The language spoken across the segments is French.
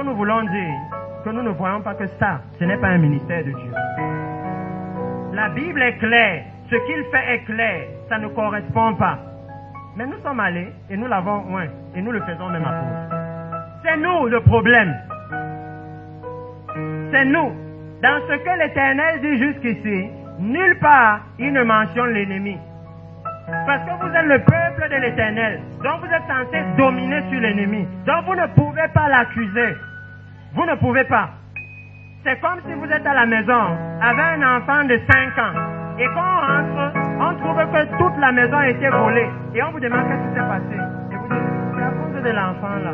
nous voulons dire que nous ne voyons pas que ça, ce n'est pas un ministère de Dieu. La Bible est claire, ce qu'il fait est clair, ça ne correspond pas. Mais nous sommes allés et nous l'avons oint et nous le faisons même à cause. C'est nous le problème. C'est nous. Dans ce que l'Éternel dit jusqu'ici, nulle part il ne mentionne l'ennemi. Parce que vous êtes le peuple de l'Éternel. Donc vous êtes censé dominer sur l'ennemi. Donc vous ne pouvez pas l'accuser. Vous ne pouvez pas. C'est comme si vous êtes à la maison avec un enfant de 5 ans. Et quand on rentre, on trouve que toute la maison a été volée. Et on vous demande qu'est-ce qui s'est passé. Et vous dites, c'est à cause de l'enfant là.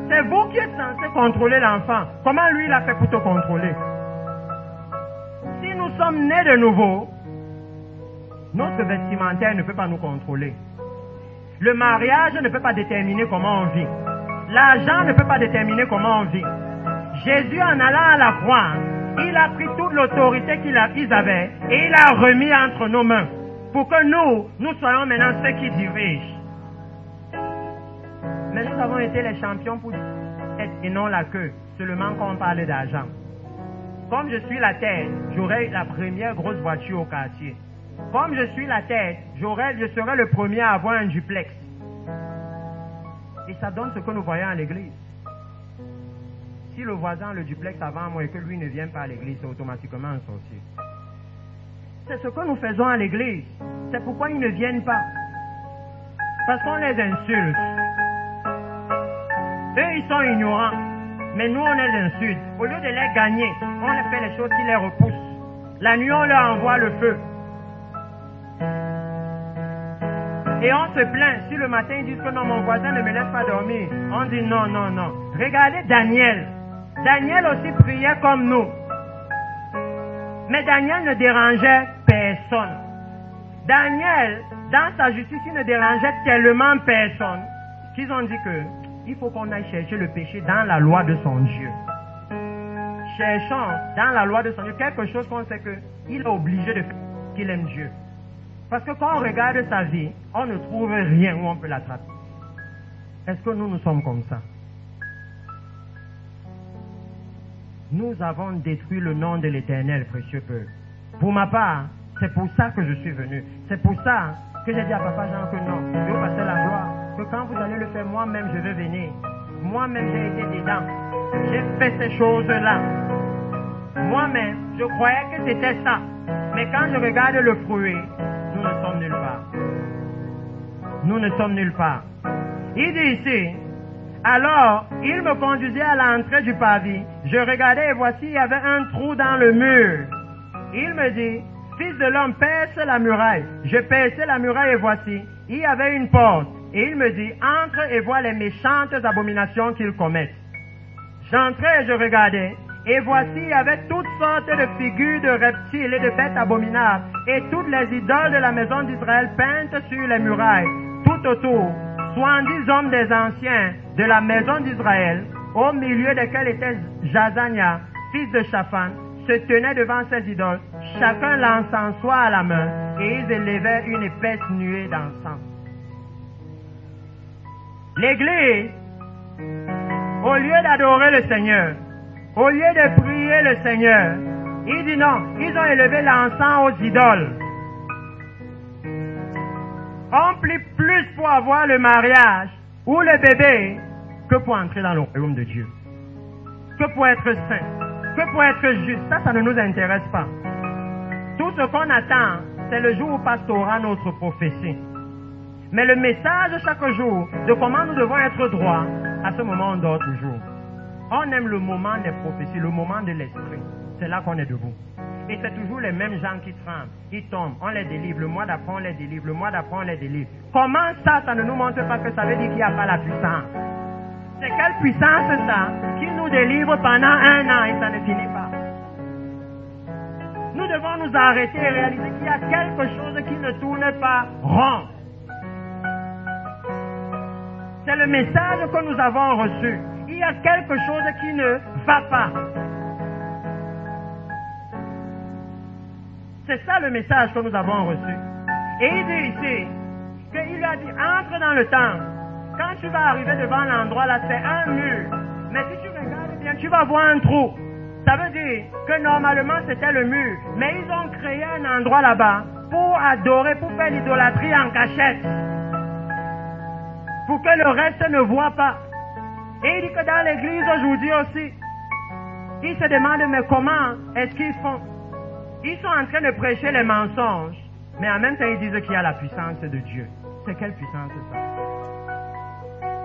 C'est vous qui êtes censé contrôler l'enfant. Comment lui il a fait pour te contrôler? Si nous sommes nés de nouveau, notre vestimentaire ne peut pas nous contrôler. Le mariage ne peut pas déterminer comment on vit. L'argent ne peut pas déterminer comment on vit. Jésus, en allant à la croix, il a pris toute l'autorité qu'ils avaient et il a remis entre nos mains pour que nous soyons maintenant ceux qui dirigent. Mais nous avons été les champions pour être et non la queue, seulement quand on parle d'argent. Comme je suis la tête, j'aurai la première grosse voiture au quartier. Comme je suis la tête, je serai le premier à avoir un duplex. Et ça donne ce que nous voyons à l'église. Si le voisin a le duplex avant moi et que lui ne vient pas à l'église, c'est automatiquement un sorcier. C'est ce que nous faisons à l'église. C'est pourquoi ils ne viennent pas. Parce qu'on les insulte. Eux, ils sont ignorants. Mais nous, on les insulte. Au lieu de les gagner, on les fait les choses qui les repoussent. La nuit, on leur envoie le feu. Et on se plaint. Si le matin, ils disent que non, mon voisin ne me laisse pas dormir. On dit non, non, non. Regardez Daniel. Daniel aussi priait comme nous. Mais Daniel ne dérangeait personne. Daniel, dans sa justice, il ne dérangeait tellement personne qu'ils ont dit que il faut qu'on aille chercher le péché dans la loi de son Dieu. Cherchons dans la loi de son Dieu quelque chose qu'on sait qu'il est obligé de faire, qu'il aime Dieu. Parce que quand on regarde sa vie, on ne trouve rien où on peut l'attraper. Est-ce que nous sommes comme ça? Nous avons détruit le nom de l'Éternel, précieux peuple. Pour ma part, c'est pour ça que je suis venu. C'est pour ça que j'ai dit à Papa Jean que non, je vais passer la gloire. Que quand vous allez le faire, moi-même, je vais venir. Moi-même, j'ai été dedans. J'ai fait ces choses-là. Moi-même, je croyais que c'était ça. Mais quand je regarde le fruit, nous ne sommes nulle part. Nous ne sommes nulle part. Il dit ici, alors, il me conduisait à l'entrée du pavis. Je regardais et voici, il y avait un trou dans le mur. Il me dit, fils de l'homme, perce la muraille. Je perçai la muraille et voici, il y avait une porte. Et il me dit, entre et vois les méchantes abominations qu'ils commettent. J'entrais et je regardais. Et voici, il y avait toutes sortes de figures de reptiles et de bêtes abominables. Et toutes les idoles de la maison d'Israël peintes sur les murailles, tout autour. 70 hommes des anciens de la maison d'Israël, au milieu desquels était Jazania, fils de Shaphan, se tenaient devant ces idoles, chacun l'encensoir à la main, et ils élevaient une épaisse nuée d'encens. L'Église, au lieu d'adorer le Seigneur, au lieu de prier le Seigneur, il dit non, ils ont élevé l'encens aux idoles. On plie plus pour avoir le mariage ou le bébé que pour entrer dans le royaume de Dieu. Que pour être saint, que pour être juste. Ça ne nous intéresse pas. Tout ce qu'on attend, c'est le jour où pastorera notre prophétie. Mais le message chaque jour de comment nous devons être droits, à ce moment on dort toujours. On aime le moment des prophéties, le moment de l'esprit. C'est là qu'on est debout. Et c'est toujours les mêmes gens qui tremblent, qui tombent, on les délivre, le mois d'après on les délivre, le mois d'après on les délivre. Comment ça ne nous montre pas que ça veut dire qu'il n'y a pas la puissance? C'est quelle puissance ça qui nous délivre pendant 1 an et ça ne finit pas? Nous devons nous arrêter et réaliser qu'il y a quelque chose qui ne tourne pas rond. C'est le message que nous avons reçu. Il y a quelque chose qui ne va pas. C'est ça le message que nous avons reçu. Et il dit ici, qu'il lui a dit, entre dans le temple. Quand tu vas arriver devant l'endroit là, c'est un mur. Mais si tu regardes bien, tu vas voir un trou. Ça veut dire que normalement c'était le mur. Mais ils ont créé un endroit là-bas pour adorer, pour faire l'idolâtrie en cachette. Pour que le reste ne voit pas. Et il dit que dans l'église aujourd'hui aussi, ils se demandent mais comment est-ce qu'ils font? Ils sont en train de prêcher les mensonges, mais en même temps ils disent qu'il y a la puissance de Dieu. C'est quelle puissance ça?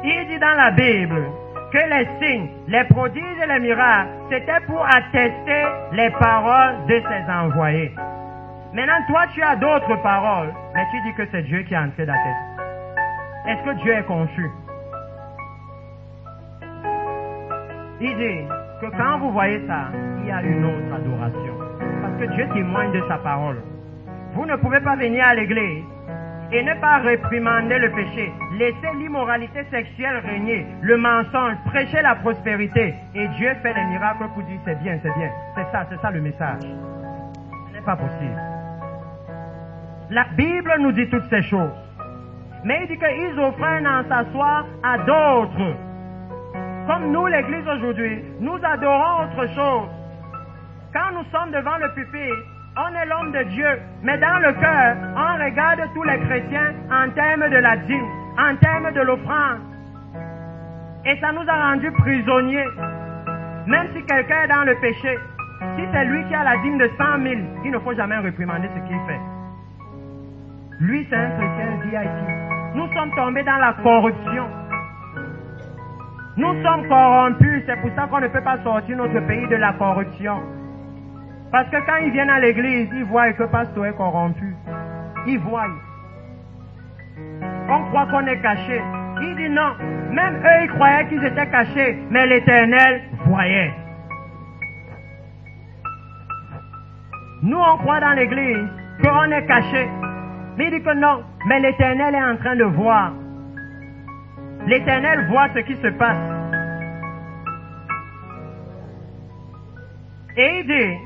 Il dit dans la Bible que les signes, les prodiges et les miracles, c'était pour attester les paroles de ses envoyés. Maintenant, toi, tu as d'autres paroles, mais tu dis que c'est Dieu qui est en train d'attester. Est-ce que Dieu est confus? Il dit que quand vous voyez ça, il y a une autre adoration. Parce que Dieu témoigne de sa parole. Vous ne pouvez pas venir à l'église et ne pas réprimander le péché, laisser l'immoralité sexuelle régner, le mensonge, prêcher la prospérité, et Dieu fait les miracles pour dire c'est bien, c'est ça le message. Ce n'est pas possible. La Bible nous dit toutes ces choses. Mais il dit qu'ils offrent un s'asseoir à d'autres. Comme nous, l'église aujourd'hui, nous adorons autre chose. Quand nous sommes devant le pupitre, on est l'homme de Dieu. Mais dans le cœur, on regarde tous les chrétiens en termes de la dîme, en termes de l'offrande. Et ça nous a rendus prisonniers. Même si quelqu'un est dans le péché, si c'est lui qui a la dîme de 100 000, il ne faut jamais réprimander ce qu'il fait. Lui, c'est un chrétien VIP. Nous sommes tombés dans la corruption. Nous sommes corrompus. C'est pour ça qu'on ne peut pas sortir notre pays de la corruption. Parce que quand ils viennent à l'église, ils voient que le pasteur est corrompu. Ils voient. On croit qu'on est caché. Il dit non. Même eux, ils croyaient qu'ils étaient cachés. Mais l'Éternel voyait. Nous, on croit dans l'église qu'on est caché. Mais il dit que non. Mais l'Éternel est en train de voir. L'Éternel voit ce qui se passe. Et il dit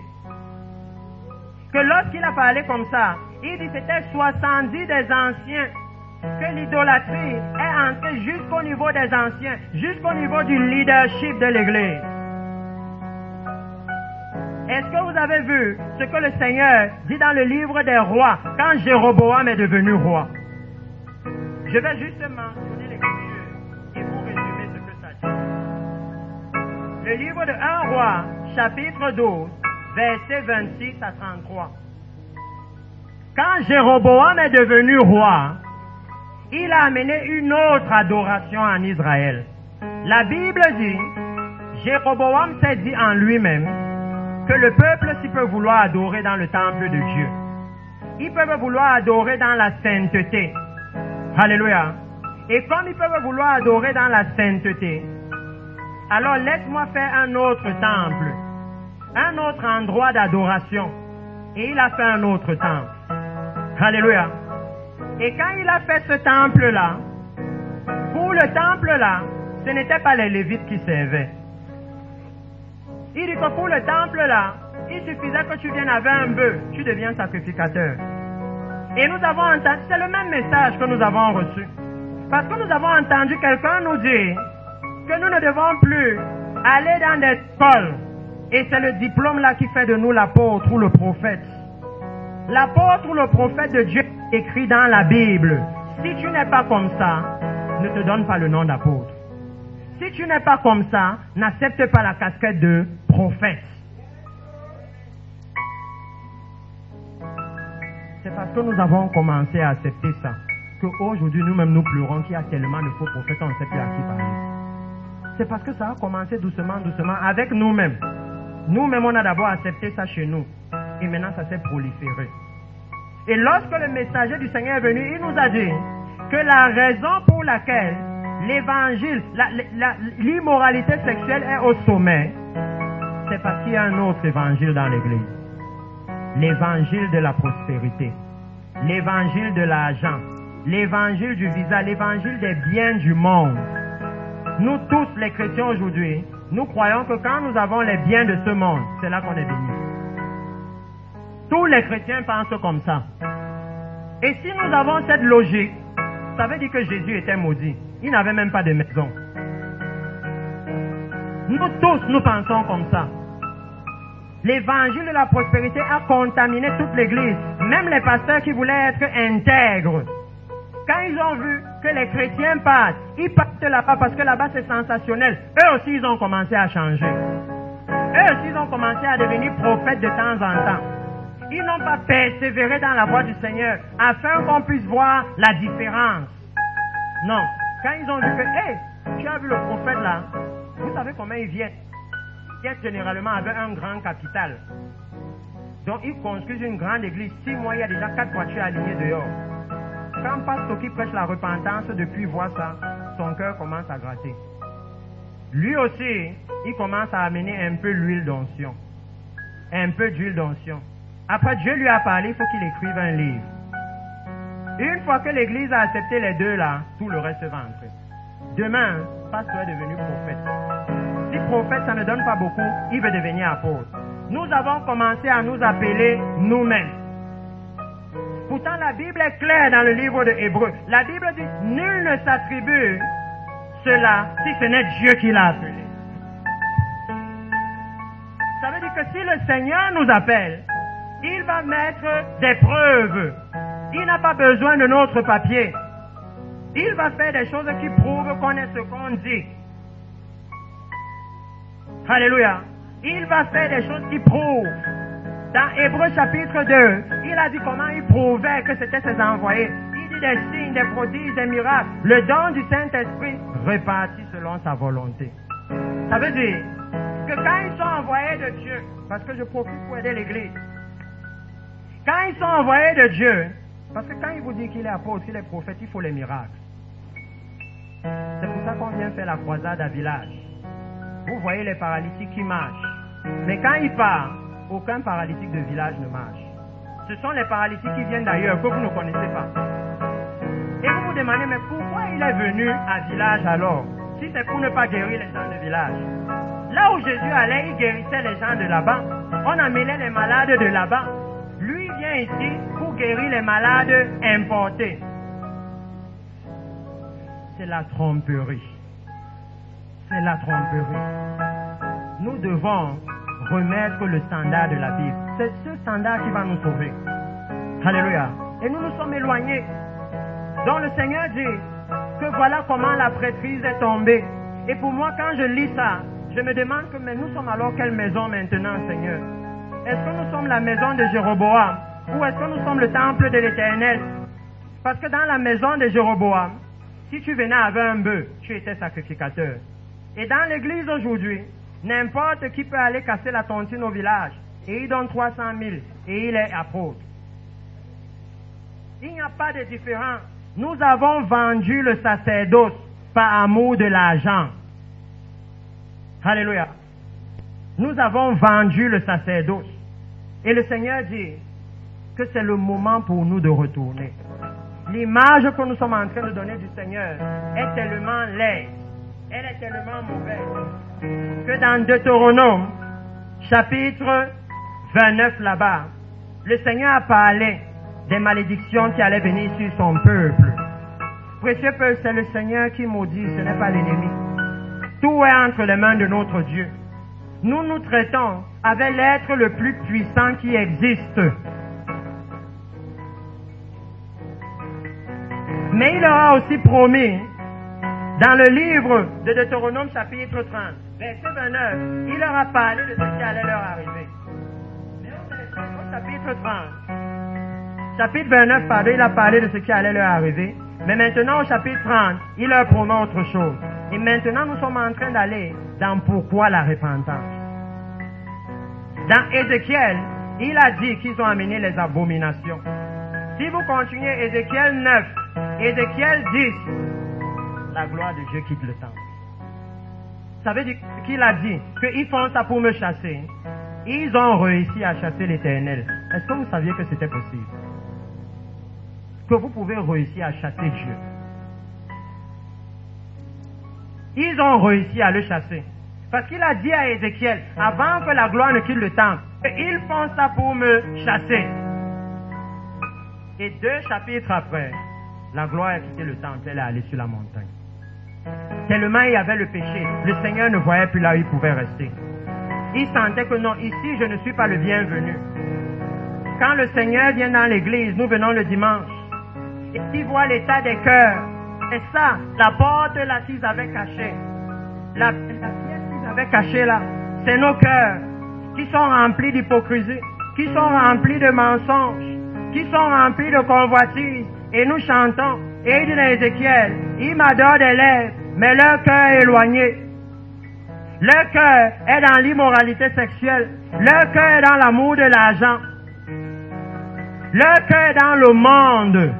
que lorsqu'il a parlé comme ça, il dit que c'était 70 des anciens, que l'idolâtrie est entrée jusqu'au niveau des anciens, jusqu'au niveau du leadership de l'église. Est-ce que vous avez vu ce que le Seigneur dit dans le livre des rois, quand Jéroboam est devenu roi? Je vais justement donner l'écriture et vous résumer ce que ça dit. Le livre de 1 roi, chapitre 12, versets 26 à 33. Quand Jéroboam est devenu roi, il a amené une autre adoration en Israël. La Bible dit, Jéroboam s'est dit en lui-même que le peuple, s'il peut vouloir adorer dans le temple de Dieu, ils peuvent vouloir adorer dans la sainteté. Alléluia. Et comme ils peuvent vouloir adorer dans la sainteté, alors laisse-moi faire un autre temple, un autre endroit d'adoration. Et il a fait un autre temple. Alléluia. Et quand il a fait ce temple-là, pour le temple-là, ce n'était pas les Lévites qui servaient. Il dit que pour le temple-là, il suffisait que tu viennes avec un bœuf, tu deviens sacrificateur. Et nous avons entendu, c'est le même message que nous avons reçu. Parce que nous avons entendu quelqu'un nous dire que nous ne devons plus aller dans des écoles. Et c'est le diplôme là qui fait de nous l'apôtre ou le prophète. L'apôtre ou le prophète de Dieu écrit dans la Bible. Si tu n'es pas comme ça, ne te donne pas le nom d'apôtre. Si tu n'es pas comme ça, n'accepte pas la casquette de prophète. C'est parce que nous avons commencé à accepter ça qu'aujourd'hui nous-mêmes nous pleurons qu'il y a tellement de faux prophètes, on ne sait plus à qui parler. C'est parce que ça a commencé doucement, doucement avec nous-mêmes. Nous-mêmes on a d'abord accepté ça chez nous. Et maintenant ça s'est proliféré. Et lorsque le messager du Seigneur est venu, il nous a dit que la raison pour laquelle l'évangile, l'immoralité sexuelle est au sommet, c'est parce qu'il y a un autre évangile dans l'église. L'évangile de la prospérité, l'évangile de l'argent, l'évangile du visa, l'évangile des biens du monde. Nous tous les chrétiens aujourd'hui, nous croyons que quand nous avons les biens de ce monde, c'est là qu'on est bénis. Tous les chrétiens pensent comme ça. Et si nous avons cette logique, ça veut dire que Jésus était maudit. Il n'avait même pas de maison. Nous tous, nous pensons comme ça. L'évangile de la prospérité a contaminé toute l'église. Même les pasteurs qui voulaient être intègres. Quand ils ont vu que les chrétiens partent, ils partent là-bas parce que là-bas c'est sensationnel. Eux aussi, ils ont commencé à changer. Eux aussi, ils ont commencé à devenir prophètes de temps en temps. Ils n'ont pas persévéré dans la voie du Seigneur afin qu'on puisse voir la différence. Non. Quand ils ont vu que, hey, tu as vu le prophète là, vous savez comment ils viennent? Ils viennent généralement avec un grand capital. Donc ils construisent une grande église. 6 mois, il y a déjà 4 voitures alignées dehors. Quand pasteur qui prêche la repentance, depuis voir ça, son cœur commence à gratter. Lui aussi, il commence à amener un peu l'huile d'onction. Un peu d'huile d'onction. Après, Dieu lui a parlé, il faut qu'il écrive un livre. Une fois que l'église a accepté les deux là, tout le reste va entrer. Demain, pasteur est devenu prophète. Si prophète, ça ne donne pas beaucoup, il veut devenir apôtre. Nous avons commencé à nous appeler nous-mêmes. Pourtant, la Bible est claire dans le livre de Hébreux. La Bible dit, nul ne s'attribue cela si ce n'est Dieu qui l'a appelé. Ça veut dire que si le Seigneur nous appelle, il va mettre des preuves. Il n'a pas besoin de notre papier. Il va faire des choses qui prouvent qu'on est ce qu'on dit. Alléluia. Il va faire des choses qui prouvent. Dans Hébreux chapitre 2, il a dit comment il prouvait que c'était ses envoyés. Il dit des signes, des prodiges, des miracles. Le don du Saint-Esprit réparti selon sa volonté. Ça veut dire que quand ils sont envoyés de Dieu, parce que je profite pour aider l'église, quand ils sont envoyés de Dieu, parce que quand il vous dit qu'il est apôtre, qu'il est prophète, il faut les miracles. C'est pour ça qu'on vient faire la croisade à village. Vous voyez les paralytiques qui marchent. Mais quand ils partent, aucun paralytique de village ne marche. Ce sont les paralytiques qui viennent d'ailleurs, que vous ne connaissez pas. Et vous vous demandez, mais pourquoi il est venu à village alors? Si c'est pour ne pas guérir les gens de village. Là où Jésus allait, il guérissait les gens de là-bas. On amenait les malades de là-bas. Lui vient ici pour guérir les malades importés. C'est la tromperie. C'est la tromperie. Nous devons remettre le standard de la Bible. C'est ce standard qui va nous sauver. Alléluia. Et nous nous sommes éloignés. Donc le Seigneur dit que voilà comment la prêtrise est tombée. Et pour moi, quand je lis ça, je me demande que mais nous sommes alors quelle maison maintenant, Seigneur? Est-ce que nous sommes la maison de Jéroboam? Ou est-ce que nous sommes le temple de l'Éternel? Parce que dans la maison de Jéroboam, si tu venais avec un bœuf, tu étais sacrificateur. Et dans l'église aujourd'hui, n'importe qui peut aller casser la tontine au village. Et il donne 300 000. Et il est apôtre. Il n'y a pas de différence. Nous avons vendu le sacerdoce par amour de l'argent. Alléluia. Nous avons vendu le sacerdoce. Et le Seigneur dit que c'est le moment pour nous de retourner. L'image que nous sommes en train de donner du Seigneur est tellement laide. Elle est tellement mauvaise que dans Deutéronome, chapitre 29 là-bas, le Seigneur a parlé des malédictions qui allaient venir sur son peuple. Précieux peuple, c'est le Seigneur qui maudit, ce n'est pas l'ennemi. Tout est entre les mains de notre Dieu. Nous nous traitons avec l'être le plus puissant qui existe. Mais il leur a aussi promis, dans le livre de Deutéronome chapitre 30, verset 29, il leur a parlé de ce qui allait leur arriver. Mais au chapitre 30, chapitre 29, pardon, il a parlé de ce qui allait leur arriver. Mais maintenant au chapitre 30, il leur promet autre chose. Et maintenant nous sommes en train d'aller dans pourquoi la repentance. Dans Ézéchiel, il a dit qu'ils ont amené les abominations. Si vous continuez Ézéchiel 9, Ézéchiel 10, la gloire de Dieu quitte le temple. Ça veut dire qu'il a dit qu'ils font ça pour me chasser. Ils ont réussi à chasser l'Éternel. Est-ce que vous saviez que c'était possible? Que vous pouvez réussir à chasser Dieu. Ils ont réussi à le chasser. Parce qu'il a dit à Ézéchiel, avant que la gloire ne quitte le temple, ils font ça pour me chasser. Et 2 chapitres après, la gloire a quitté le temple, elle est allée sur la montagne. Tellement il y avait le péché, le Seigneur ne voyait plus là où il pouvait rester. Il sentait que non, ici je ne suis pas le bienvenu. Quand le Seigneur vient dans l'église, nous venons le dimanche, et il voit l'état des cœurs. Et ça, la porte là qu'ils avaient cachée, la pièce qu'ils avaient cachée là, c'est nos cœurs qui sont remplis d'hypocrisie, qui sont remplis de mensonges, qui sont remplis de convoitises. Et nous chantons. Et il dit dans Ézéchiel, ils m'adorent des lèvres, mais leur cœur est éloigné. Leur cœur est dans l'immoralité sexuelle. Leur cœur est dans l'amour de l'argent. Leur cœur est dans le monde.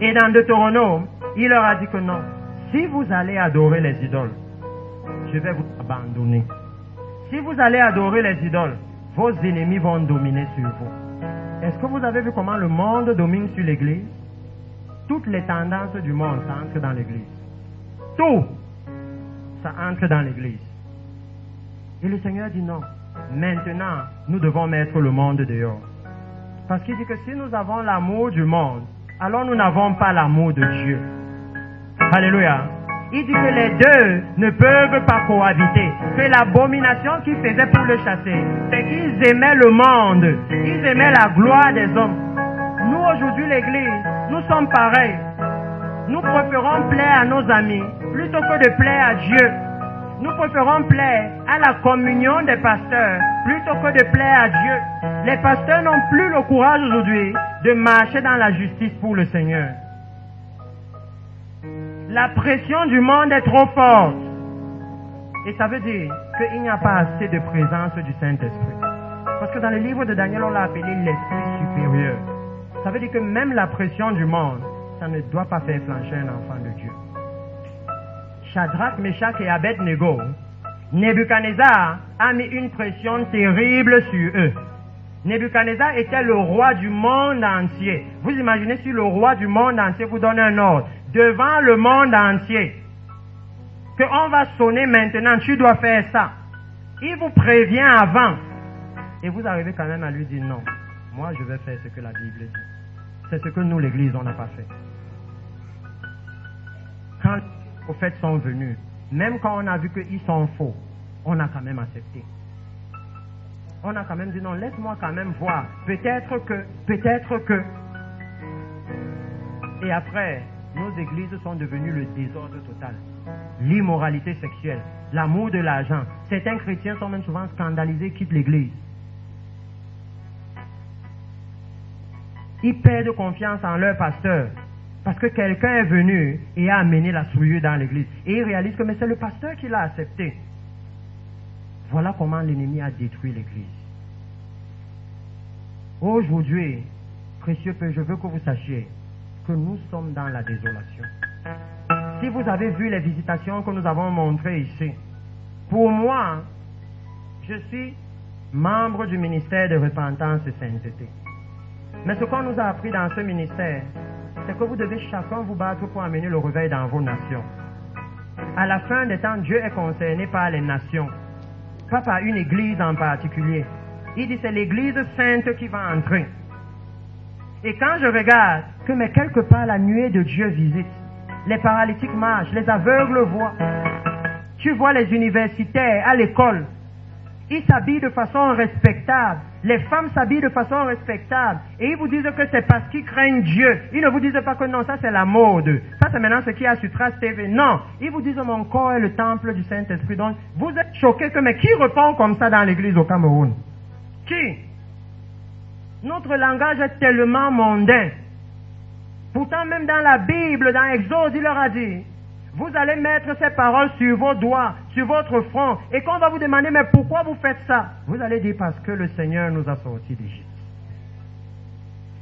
Et dans Deutéronome, il leur a dit que non. Si vous allez adorer les idoles, je vais vous abandonner. Si vous allez adorer les idoles, vos ennemis vont dominer sur vous. Est-ce que vous avez vu comment le monde domine sur l'église? Toutes les tendances du monde, ça entre dans l'église. Tout, ça entre dans l'église. Et le Seigneur dit non. Maintenant, nous devons mettre le monde dehors. Parce qu'il dit que si nous avons l'amour du monde, alors nous n'avons pas l'amour de Dieu. Alléluia. Il dit que les deux ne peuvent pas cohabiter. Que l'abomination qu'ils faisaient pour le chasser, c'est qu'ils aimaient le monde. Ils aimaient la gloire des hommes. Nous, aujourd'hui, l'église, nous sommes pareils. Nous préférons plaire à nos amis plutôt que de plaire à Dieu. Nous préférons plaire à la communion des pasteurs plutôt que de plaire à Dieu. Les pasteurs n'ont plus le courage aujourd'hui de marcher dans la justice pour le Seigneur. La pression du monde est trop forte. Et ça veut dire qu'il n'y a pas assez de présence du Saint-Esprit. Parce que dans le livre de Daniel, on l'a appelé l'Esprit supérieur. Ça veut dire que même la pression du monde, ça ne doit pas faire flancher un enfant de Dieu. Shadrach, Meshach et Abednego, Nebuchadnezzar a mis une pression terrible sur eux. Nebuchadnezzar était le roi du monde entier. Vous imaginez si le roi du monde entier vous donne un ordre devant le monde entier, qu'on va sonner maintenant, tu dois faire ça. Il vous prévient avant. Et vous arrivez quand même à lui dire non. Moi, je vais faire ce que la Bible dit. C'est ce que nous, l'Église, on n'a pas fait. Quand les prophètes sont venus, même quand on a vu qu'ils sont faux, on a quand même accepté. On a quand même dit non, laisse-moi quand même voir. Peut-être que. Et après, nos églises sont devenues le désordre total. L'immoralité sexuelle, l'amour de l'argent. Certains chrétiens sont même souvent scandalisés, quittent l'église. Ils perdent confiance en leur pasteur. Parce que quelqu'un est venu et a amené la souillure dans l'église. Et ils réalisent que mais c'est le pasteur qui l'a accepté. Voilà comment l'ennemi a détruit l'église. Aujourd'hui, précieux Père, je veux que vous sachiez que nous sommes dans la désolation. Si vous avez vu les visitations que nous avons montrées ici, pour moi, je suis membre du ministère de repentance et sainteté. Mais ce qu'on nous a appris dans ce ministère, c'est que vous devez chacun vous battre pour amener le réveil dans vos nations. À la fin des temps, Dieu est concerné par les nations, pas par une église en particulier. Il dit c'est l'église sainte qui va entrer. Et quand je regarde que mais quelque part la nuée de Dieu visite, les paralytiques marchent, les aveugles voient. Tu vois les universitaires à l'école, ils s'habillent de façon respectable. Les femmes s'habillent de façon respectable. Et ils vous disent que c'est parce qu'ils craignent Dieu. Ils ne vous disent pas que non, ça c'est la mode. Ça c'est maintenant ce qu'il y a sur Trace TV. Non. Ils vous disent mon corps est le temple du Saint-Esprit. Donc vous êtes choqués que mais qui répond comme ça dans l'église au Cameroun? Qui? Notre langage est tellement mondain. Pourtant même dans la Bible, dans Exode, il leur a dit vous allez mettre ces paroles sur vos doigts, sur votre front, et qu'on va vous demander, mais pourquoi vous faites ça? Vous allez dire, parce que le Seigneur nous a sortis d'Égypte.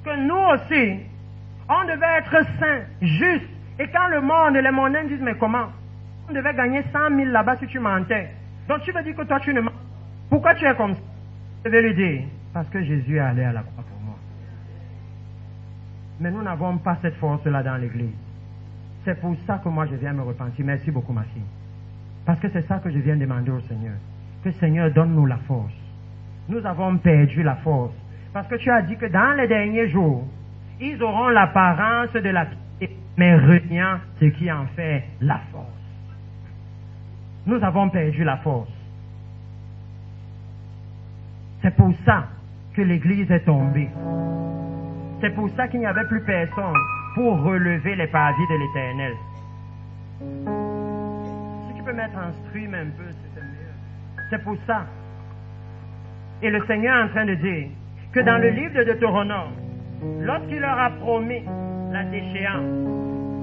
Que nous aussi, on devait être saints, justes, et quand le monde, les mondains disent, mais comment? On devait gagner 100 000 là-bas si tu mentais. Donc tu veux dire que toi tu ne mens. Pourquoi tu es comme ça? Je vais lui dire, parce que Jésus est allé à la croix pour moi. Mais nous n'avons pas cette force-là dans l'église. C'est pour ça que moi je viens me repentir. Merci beaucoup ma fille. Parce que c'est ça que je viens demander au Seigneur. Que Seigneur donne-nous la force. Nous avons perdu la force. Parce que tu as dit que dans les derniers jours, ils auront l'apparence de la piété. mais reniant ce qui en fait la force. Nous avons perdu la force. C'est pour ça que l'Église est tombée. C'est pour ça qu'il n'y avait plus personne pour relever les parvis de l'Éternel. Si tu peux mettre un stream un peu, c'est mieux. C'est pour ça. Et le Seigneur est en train de dire que dans le livre de Deutéronome, lorsqu'il leur a promis la déchéance,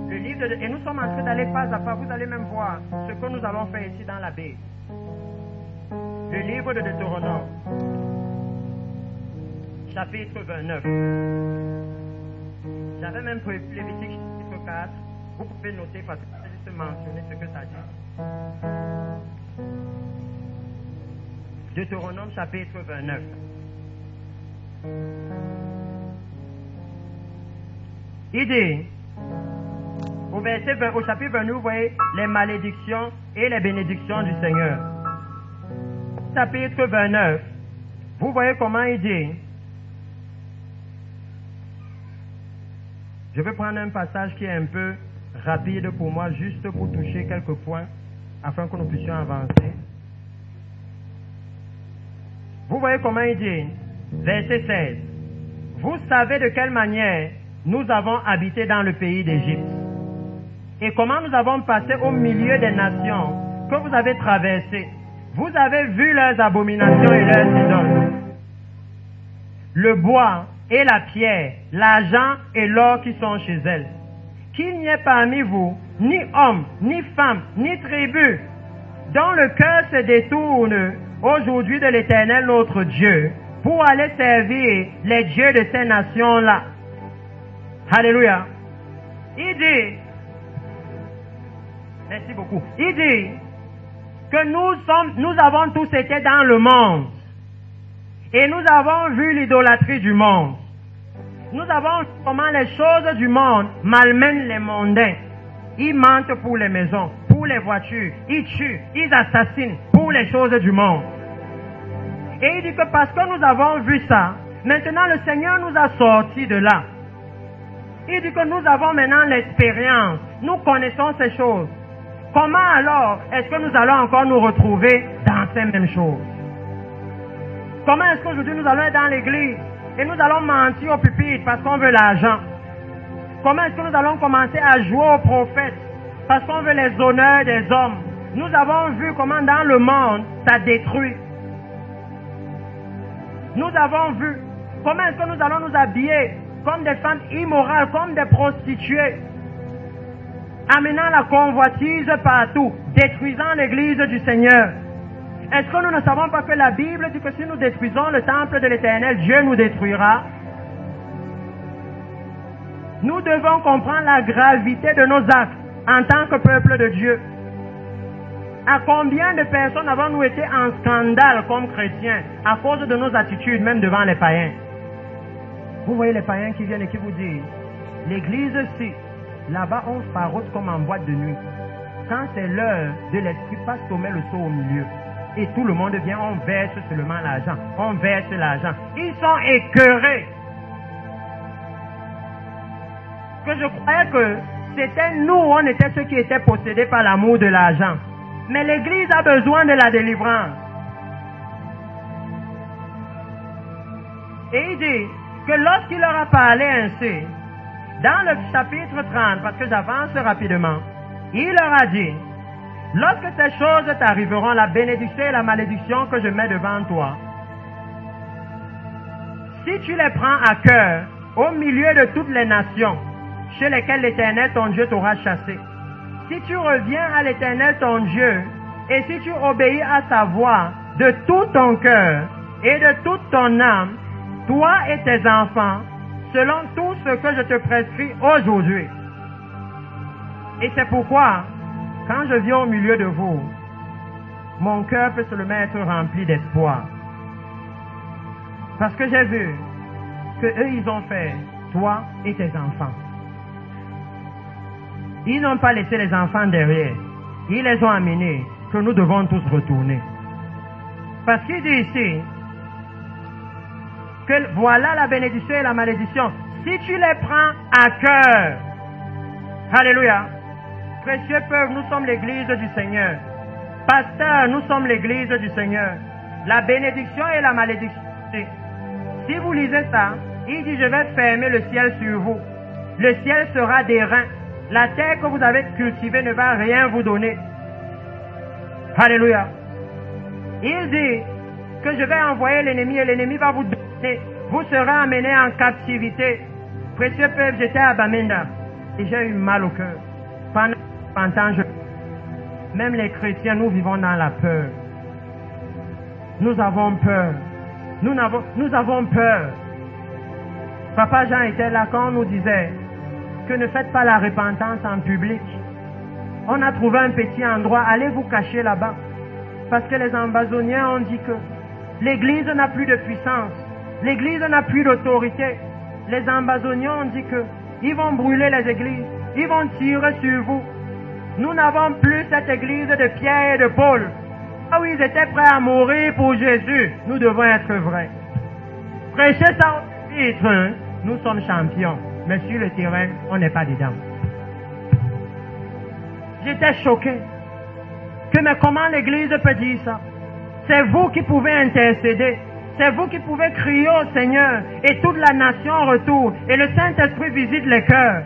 le livre et nous sommes en train d'aller pas à pas, vous allez même voir ce que nous allons faire ici dans la Bible. Le livre de Deutéronome, chapitre 29. J'avais même prévu Lévitique chapitre 4. Vous pouvez noter parce que je vais juste mentionner ce que ça dit. Deutéronome chapitre 29. Il dit, au chapitre 29, vous voyez les malédictions et les bénédictions du Seigneur. Chapitre 29, vous voyez comment il dit. Je vais prendre un passage qui est un peu rapide pour moi, juste pour toucher quelques points, afin que nous puissions avancer. Vous voyez comment il dit, verset 16. Vous savez de quelle manière nous avons habité dans le pays d'Égypte, et comment nous avons passé au milieu des nations que vous avez traversées. Vous avez vu leurs abominations et leurs idoles, le bois et la pierre, l'argent et l'or qui sont chez elles. Qu'il n'y ait parmi vous ni homme, ni femme, ni tribu, dont le cœur se détourne aujourd'hui de l'Éternel notre Dieu, pour aller servir les dieux de ces nations-là. Alléluia. Il dit, merci beaucoup, il dit que nous avons tous été dans le monde et nous avons vu l'idolâtrie du monde. Nous avons vu comment les choses du monde malmènent les mondains. Ils mentent pour les maisons, pour les voitures, ils tuent, ils assassinent pour les choses du monde. Et il dit que parce que nous avons vu ça, maintenant le Seigneur nous a sortis de là. Il dit que nous avons maintenant l'expérience, nous connaissons ces choses. Comment alors est-ce que nous allons encore nous retrouver dans ces mêmes choses? Comment est-ce qu'aujourd'hui nous allons être dans l'église et nous allons mentir au pupitre parce qu'on veut l'argent? Comment est-ce que nous allons commencer à jouer aux prophètes parce qu'on veut les honneurs des hommes? Nous avons vu comment dans le monde ça détruit. Nous avons vu comment est-ce que nous allons nous habiller comme des femmes immorales, comme des prostituées, amenant la convoitise partout, détruisant l'église du Seigneur. Est-ce que nous ne savons pas que la Bible dit que si nous détruisons le temple de l'Éternel, Dieu nous détruira? Nous devons comprendre la gravité de nos actes en tant que peuple de Dieu. À combien de personnes avons-nous été en scandale comme chrétiens à cause de nos attitudes, même devant les païens? Vous voyez les païens qui viennent et qui vous disent, l'église, si, là-bas on parote comme en boîte de nuit. Quand c'est l'heure de l'esprit, passe tomber le seau au milieu. Et tout le monde vient, on verse seulement l'argent. On verse l'argent. Ils sont écœurés. Que je croyais que c'était nous, on était ceux qui étaient possédés par l'amour de l'argent. Mais l'église a besoin de la délivrance. Et il dit que lorsqu'il leur a parlé ainsi, dans le chapitre 30, parce que j'avance rapidement, il leur a dit, lorsque ces choses t'arriveront, la bénédiction et la malédiction que je mets devant toi, si tu les prends à cœur, au milieu de toutes les nations, chez lesquelles l'Éternel ton Dieu t'aura chassé, si tu reviens à l'Éternel ton Dieu, et si tu obéis à sa voix de tout ton cœur et de toute ton âme, toi et tes enfants, selon tout ce que je te prescris aujourd'hui. Et c'est pourquoi, quand je viens au milieu de vous, mon cœur peut seulement être rempli d'espoir. Parce que j'ai vu que eux, ils ont fait, toi et tes enfants. Ils n'ont pas laissé les enfants derrière. Ils les ont amenés, que nous devons tous retourner. Parce qu'il dit ici, que voilà la bénédiction et la malédiction. Si tu les prends à cœur, Alléluia. Précieux peuple, nous sommes l'église du Seigneur. Pasteur, nous sommes l'église du Seigneur. La bénédiction et la malédiction. Si vous lisez ça, il dit, je vais fermer le ciel sur vous. Le ciel sera des reins. La terre que vous avez cultivée ne va rien vous donner. Alléluia. Il dit que je vais envoyer l'ennemi et l'ennemi va vous donner. Vous serez amenés en captivité. Précieux peuple, j'étais à Bamenda et j'ai eu mal au cœur. Pendant 30 ans, même les chrétiens, nous vivons dans la peur. Nous avons peur. Nous avons peur. Papa Jean était là quand on nous disait que ne faites pas la repentance en public. On a trouvé un petit endroit, allez vous cacher là-bas. Parce que les ambazoniens ont dit que l'église n'a plus de puissance. L'église n'a plus d'autorité. Les ambazoniens ont dit que ils vont brûler les églises. Ils vont tirer sur vous. Nous n'avons plus cette église de Pierre et de Paul. Ah oui, ils étaient prêts à mourir pour Jésus. Nous devons être vrais. Prêchez ça au titre. Nous sommes champions. Mais sur le terrain, on n'est pas dedans. J'étais choqué. Mais comment l'église peut dire ça? C'est vous qui pouvez intercéder. C'est vous qui pouvez crier au Seigneur. Et toute la nation retourne. Et le Saint-Esprit visite les cœurs.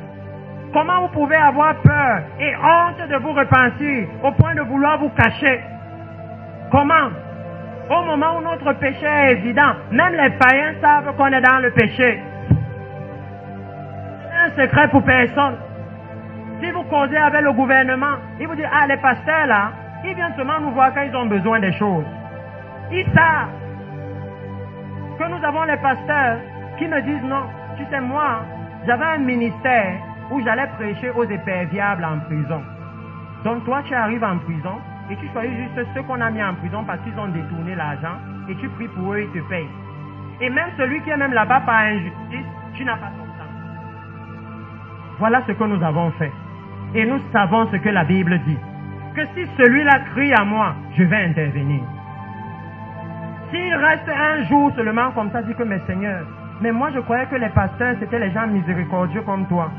Comment vous pouvez avoir peur et honte de vous repentir au point de vouloir vous cacher? Comment? Au moment où notre péché est évident, même les païens savent qu'on est dans le péché. C'est un secret pour personne. Si vous causez avec le gouvernement, ils vous disent, ah, les pasteurs là, ils viennent seulement nous voir quand ils ont besoin des choses. Ils savent que nous avons les pasteurs qui me disent, non, tu sais, moi, j'avais un ministère où j'allais prêcher aux éperviables en prison. Donc toi, tu arrives en prison et tu choisis juste ceux qu'on a mis en prison parce qu'ils ont détourné l'argent et tu pries pour eux, ils te payent. Et même celui qui est même là-bas par injustice, tu n'as pas son temps. Voilà ce que nous avons fait. Et nous savons ce que la Bible dit. Que si celui-là crie à moi, je vais intervenir. S'il reste un jour seulement comme ça, dit que, mais Seigneur, mais moi je croyais que les pasteurs c'était les gens miséricordieux comme toi.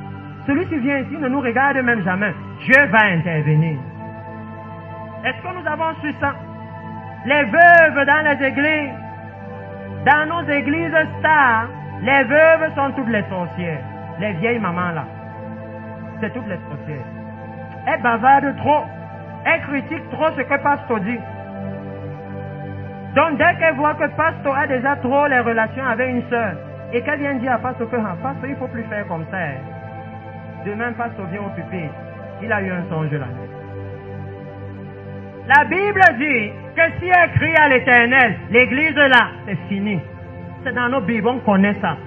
Celui qui vient ici ne nous regarde même jamais. Dieu va intervenir. Est-ce que nous avons su ça? Les veuves dans les églises, dans nos églises stars, les veuves sont toutes les sorcières. Les vieilles mamans là, c'est toutes les sorcières. Elles bavardent trop. Elles critiquent trop ce que Pasteur dit. Donc dès qu'elle voit que Pasteur a déjà trop les relations avec une sœur, et qu'elle vient dire à Pasteur que Pasteur, il ne faut plus faire comme ça. Demain, Pasteur vient au pupitre. Il a eu un songe la nuit. La Bible dit que si elle crie à l'Éternel, l'église là, c'est fini. C'est dans nos Bibles, on connaît ça.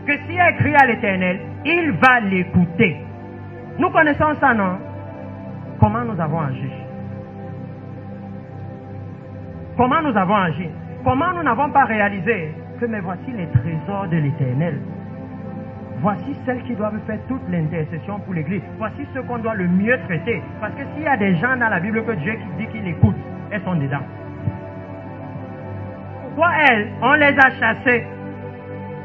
Que si elle crie à l'Éternel, il va l'écouter. Nous connaissons ça, non? Comment nous avons agi? Comment nous avons agi? Comment nous n'avons pas réalisé que mais voici les trésors de l'Éternel. Voici celles qui doivent faire toute l'intercession pour l'Église. Voici ceux qu'on doit le mieux traiter. Parce que s'il y a des gens dans la Bible que Dieu dit qu'il écoute, elles sont dedans. Pourquoi elles? On les a chassées.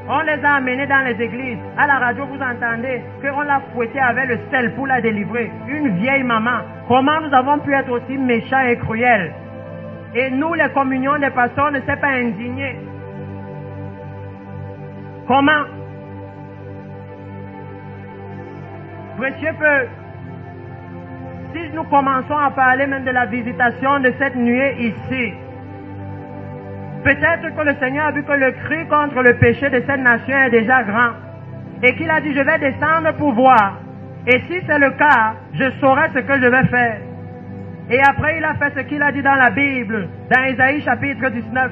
On les a amenées dans les églises. À la radio, vous entendez qu'on l'a fouettée avec le sel pour la délivrer. Une vieille maman. Comment nous avons pu être aussi méchants et cruels? Et nous, les communions des pasteurs, ne s'est pas indigné. Comment? Précieux peuple, si nous commençons à parler même de la visitation de cette nuée ici, peut-être que le Seigneur a vu que le cri contre le péché de cette nation est déjà grand et qu'il a dit je vais descendre pour voir. Et si c'est le cas, je saurai ce que je vais faire. Et après il a fait ce qu'il a dit dans la Bible, dans Ésaïe chapitre 19.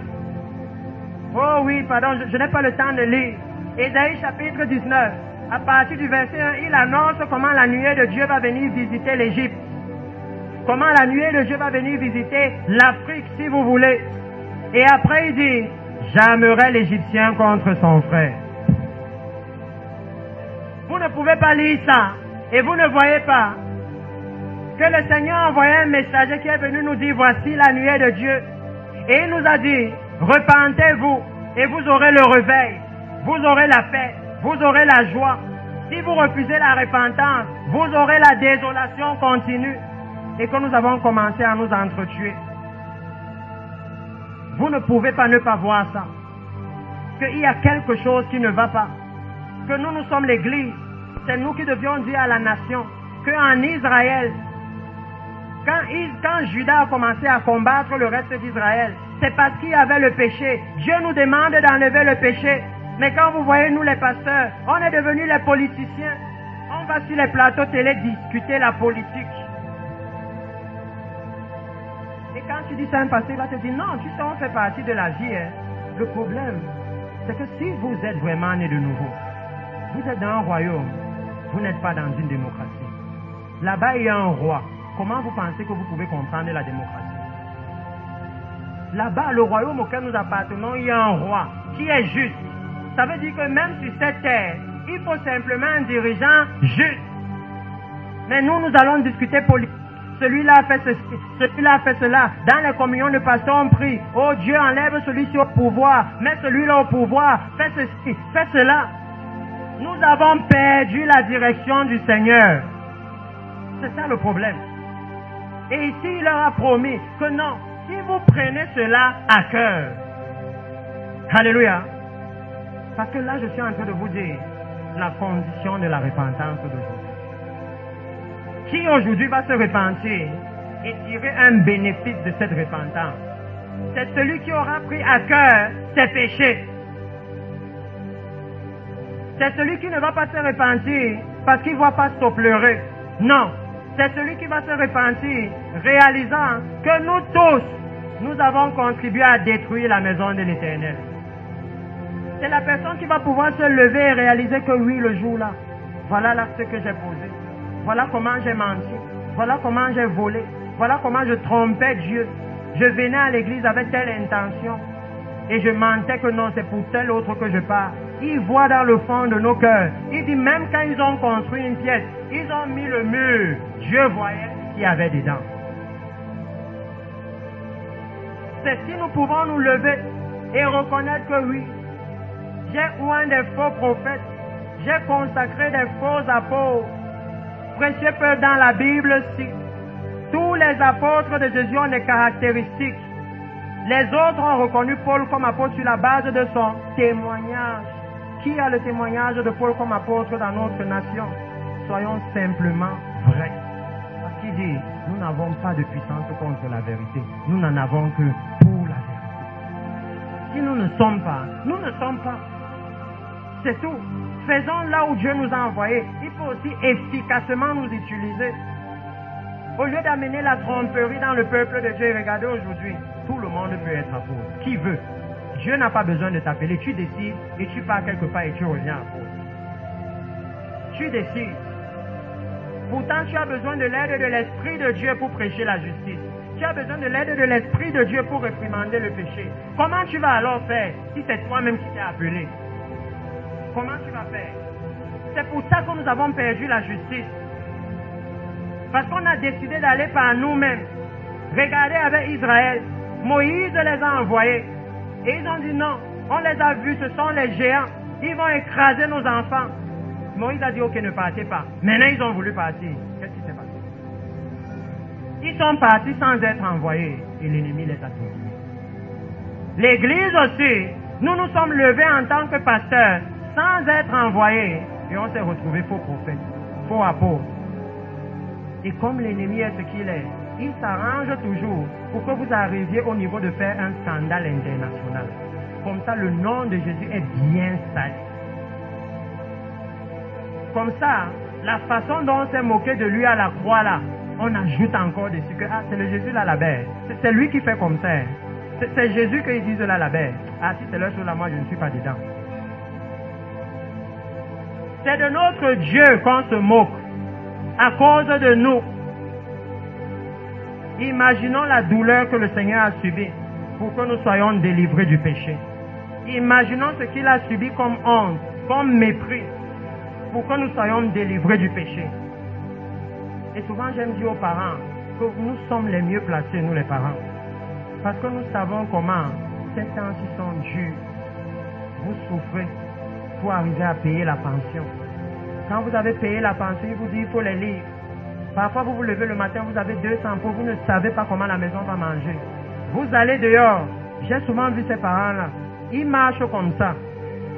Oh oui, pardon, je n'ai pas le temps de lire. Ésaïe chapitre 19. À partir du verset 1, il annonce comment la nuée de Dieu va venir visiter l'Égypte. Comment la nuée de Dieu va venir visiter l'Afrique, si vous voulez. Et après, il dit, j'armerai l'Égyptien contre son frère. Vous ne pouvez pas lire ça. Et vous ne voyez pas que le Seigneur a envoyé un messager qui est venu nous dire, voici la nuée de Dieu. Et il nous a dit, repentez-vous et vous aurez le réveil. Vous aurez la paix. Vous aurez la joie. Si vous refusez la repentance, vous aurez la désolation continue et que nous avons commencé à nous entretuer. Vous ne pouvez pas ne pas voir ça. Qu'il y a quelque chose qui ne va pas. Que nous sommes l'Église. C'est nous qui devions dire à la nation qu'en Israël, quand Judas a commencé à combattre le reste d'Israël, c'est parce qu'il y avait le péché. Dieu nous demande d'enlever le péché. Mais quand vous voyez, nous les pasteurs, on est devenus les politiciens. On va sur les plateaux télé discuter la politique. Et quand tu dis ça à un pasteur, il va te dire, non, tu sais, on fait partie de la vie. Hein. Le problème, c'est que si vous êtes vraiment né de nouveau, vous êtes dans un royaume, vous n'êtes pas dans une démocratie. Là-bas, il y a un roi. Comment vous pensez que vous pouvez comprendre la démocratie? Là-bas, le royaume auquel nous appartenons, il y a un roi qui est juste. Ça veut dire que même sur cette terre, il faut simplement un dirigeant juste. Mais nous allons discuter politique. Celui-là a fait ceci, celui-là a fait cela. Dans les communions de pasteurs, on prie. Oh Dieu, enlève celui-ci au pouvoir. Mets celui-là au pouvoir. Fais ceci, fais cela. Nous avons perdu la direction du Seigneur. C'est ça le problème. Et ici, il leur a promis que non, si vous prenez cela à cœur. Alléluia. Parce que là, je suis en train de vous dire la condition de la repentance d'aujourd'hui. Qui aujourd'hui va se repentir et tirer un bénéfice de cette repentance? C'est celui qui aura pris à cœur ses péchés. C'est celui qui ne va pas se repentir parce qu'il ne va pas se pleurer. Non. C'est celui qui va se repentir réalisant que nous tous, nous avons contribué à détruire la maison de l'Éternel. C'est la personne qui va pouvoir se lever et réaliser que oui, le jour-là, voilà l'acte que j'ai posé. Voilà comment j'ai menti. Voilà comment j'ai volé. Voilà comment je trompais Dieu. Je venais à l'église avec telle intention. Et je mentais que non, c'est pour tel autre que je pars. Il voit dans le fond de nos cœurs. Il dit même quand ils ont construit une pièce, ils ont mis le mur. Dieu voyait ce qu'il y avait dedans. C'est si nous pouvons nous lever et reconnaître que oui, j'ai oint des faux prophètes. J'ai consacré des faux apôtres. Précieux peuple, dans la Bible, si tous les apôtres de Jésus ont des caractéristiques. Les autres ont reconnu Paul comme apôtre sur la base de son témoignage. Qui a le témoignage de Paul comme apôtre dans notre nation? Soyons simplement vrais. Parce qu'il dit, nous n'avons pas de puissance contre la vérité. Nous n'en avons que pour la vérité. Si nous ne sommes pas, nous ne sommes pas. C'est tout. Faisons là où Dieu nous a envoyés. Il faut aussi efficacement nous utiliser. Au lieu d'amener la tromperie dans le peuple de Dieu, regardez aujourd'hui, tout le monde peut être apôtre. Qui veut? Dieu n'a pas besoin de t'appeler. Tu décides et tu pars quelque part et tu reviens apôtre. Tu décides. Pourtant, tu as besoin de l'aide de l'Esprit de Dieu pour prêcher la justice. Tu as besoin de l'aide de l'Esprit de Dieu pour réprimander le péché. Comment tu vas alors faire si c'est toi-même qui t'es appelé? Comment tu vas faire? C'est pour ça que nous avons perdu la justice. Parce qu'on a décidé d'aller par nous-mêmes. Regardez avec Israël. Moïse les a envoyés. Et ils ont dit non. On les a vus, ce sont les géants. Ils vont écraser nos enfants. Moïse a dit ok, ne partez pas. Maintenant ils ont voulu partir. Qu'est-ce qui s'est passé? Ils sont partis sans être envoyés. Et l'ennemi les a tués. L'église aussi, nous nous sommes levés en tant que pasteurs sans être envoyés. Et on s'est retrouvés faux prophètes, faux apôtres. Et comme l'ennemi est ce qu'il est, il s'arrange toujours pour que vous arriviez au niveau de faire un scandale international. Comme ça, le nom de Jésus est bien sali. Comme ça, la façon dont on s'est moqué de lui à la croix là, on ajoute encore dessus que c'est le Jésus là là-bas. C'est lui qui fait comme ça. C'est Jésus qu'ils disent là là-bas. Ah, si c'est leur chose là, moi je ne suis pas dedans. C'est de notre Dieu qu'on se moque à cause de nous. Imaginons la douleur que le Seigneur a subie pour que nous soyons délivrés du péché. Imaginons ce qu'il a subi comme honte, comme mépris, pour que nous soyons délivrés du péché. Et souvent j'aime dire aux parents que nous sommes les mieux placés, nous les parents. Parce que nous savons comment ces temps-ci sont durs. Vous souffrez pour arriver à payer la pension. Quand vous avez payé la pension, il vous dit il faut les livres. Parfois, vous vous levez le matin, vous avez 200 pots, vous ne savez pas comment la maison va manger. Vous allez dehors. J'ai souvent vu ces parents-là. Ils marchent comme ça.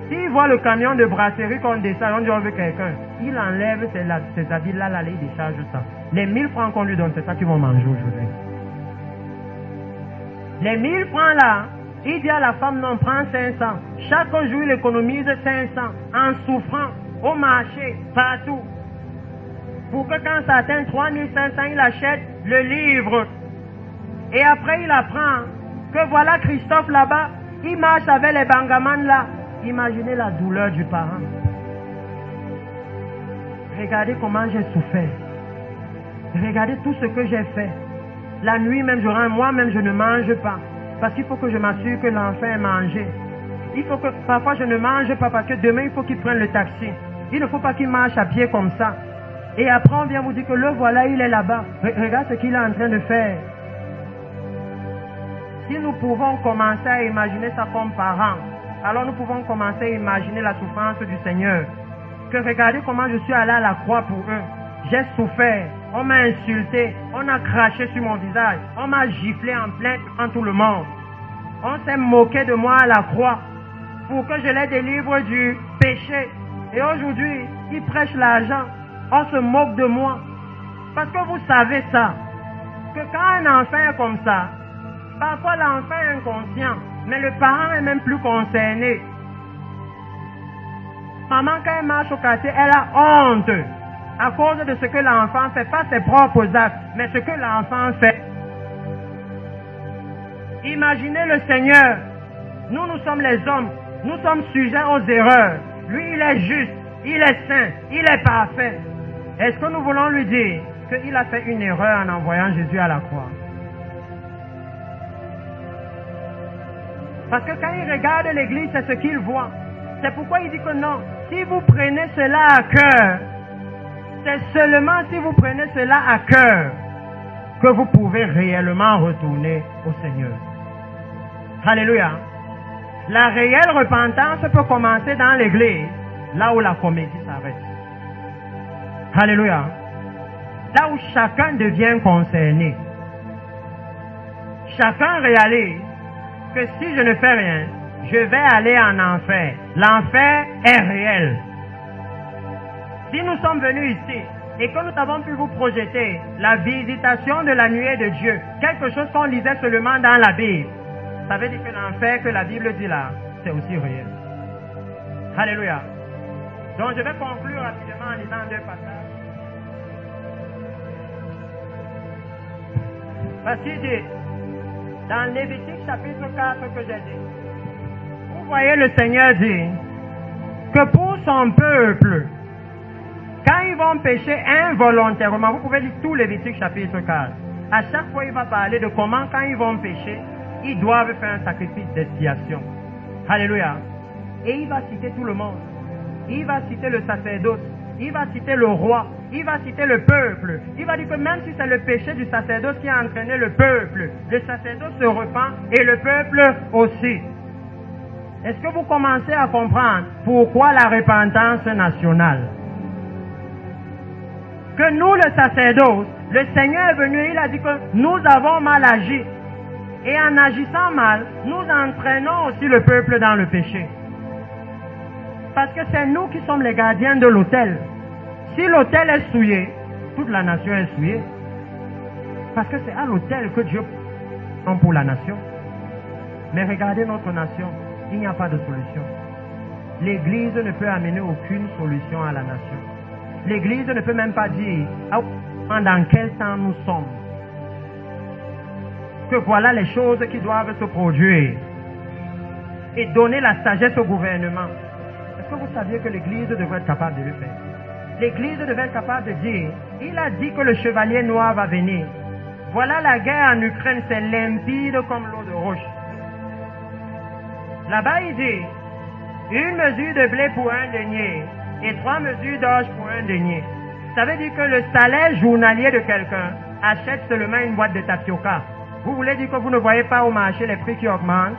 S'ils voient le camion de brasserie qu'on descend, on dit on veut quelqu'un. Il enlève ses habits-là, là, il décharge ça. Les 1000 francs qu'on lui donne, c'est ça qu'ils vont manger aujourd'hui. Les 1000 francs là, il dit à la femme, non, prends 500. Chaque jour, il économise 500 en souffrant au marché, partout. Pour que quand ça atteint 3500, il achète le livre. Et après, il apprend que voilà Christophe là-bas, il marche avec les bangamans là. Imaginez la douleur du parent. Regardez comment j'ai souffert. Regardez tout ce que j'ai fait. La nuit même, moi-même, je ne mange pas. Parce qu'il faut que je m'assure que l'enfant est mangé. Il faut que, parfois, je ne mange pas parce que demain, il faut qu'il prenne le taxi. Il ne faut pas qu'il marche à pied comme ça. Et après, on vient vous dire que le voilà, il est là-bas. Regarde ce qu'il est en train de faire. Si nous pouvons commencer à imaginer ça comme parents, alors nous pouvons commencer à imaginer la souffrance du Seigneur. Que regardez comment je suis allé à la croix pour eux. J'ai souffert, on m'a insulté, on a craché sur mon visage, on m'a giflé en plein devant tout le monde. On s'est moqué de moi à la croix pour que je les délivre du péché. Et aujourd'hui, ils prêchent l'argent, on se moque de moi. Parce que vous savez ça, que quand un enfant est comme ça, parfois l'enfant est inconscient, mais le parent est même plus concerné. Maman, quand elle marche au quartier, elle a honte à cause de ce que l'enfant fait, pas ses propres actes, mais ce que l'enfant fait. Imaginez le Seigneur. Nous sommes les hommes, nous sommes sujets aux erreurs. Lui, il est juste, il est saint, il est parfait. Est-ce que nous voulons lui dire qu'il a fait une erreur en envoyant Jésus à la croix? Parce que quand il regarde l'église, c'est ce qu'il voit. C'est pourquoi il dit que non, si vous prenez cela à cœur, c'est seulement si vous prenez cela à cœur que vous pouvez réellement retourner au Seigneur. Alléluia. La réelle repentance peut commencer dans l'église, là où la comédie s'arrête. Alléluia. Là où chacun devient concerné. Chacun réalise que si je ne fais rien, je vais aller en enfer. L'enfer est réel. Si nous sommes venus ici et que nous avons pu vous projeter la visitation de la nuée de Dieu, quelque chose qu'on lisait seulement dans la Bible, ça veut dire que l'enfer que la Bible dit là, c'est aussi réel. Alléluia. Donc je vais conclure rapidement en lisant deux passages. Parce qu'il dit, dans Lévitique chapitre 4 que j'ai dit, vous voyez le Seigneur dit que pour son peuple, quand ils vont pécher involontairement, vous pouvez lire tout Lévitique chapitre 4. À chaque fois, il va parler de comment, quand ils vont pécher, ils doivent faire un sacrifice d'expiation. Alléluia. Et il va citer tout le monde. Il va citer le sacerdoce. Il va citer le roi. Il va citer le peuple. Il va dire que même si c'est le péché du sacerdoce qui a entraîné le peuple, le sacerdoce se repent et le peuple aussi. Est-ce que vous commencez à comprendre pourquoi la repentance nationale? Que nous, le sacerdoce, le Seigneur est venu et il a dit que nous avons mal agi. Et en agissant mal, nous entraînons aussi le peuple dans le péché. Parce que c'est nous qui sommes les gardiens de l'autel. Si l'autel est souillé, toute la nation est souillée. Parce que c'est à l'autel que Dieu prend pour la nation. Mais regardez notre nation, il n'y a pas de solution. L'Église ne peut amener aucune solution à la nation. L'Église ne peut même pas dire dans quel temps nous sommes. Que voilà les choses qui doivent se produire. Et donner la sagesse au gouvernement. Est-ce que vous saviez que l'Église devrait être capable de le faire? L'Église devait être capable de dire, il a dit que le chevalier noir va venir. Voilà la guerre en Ukraine, c'est limpide comme l'eau de roche. Là-bas, il dit, une mesure de blé pour un denier et 3 mesures d'orge pour un denier. Ça veut dire que le salaire journalier de quelqu'un achète seulement une boîte de tapioca. Vous voulez dire que vous ne voyez pas au marché les prix qui augmentent?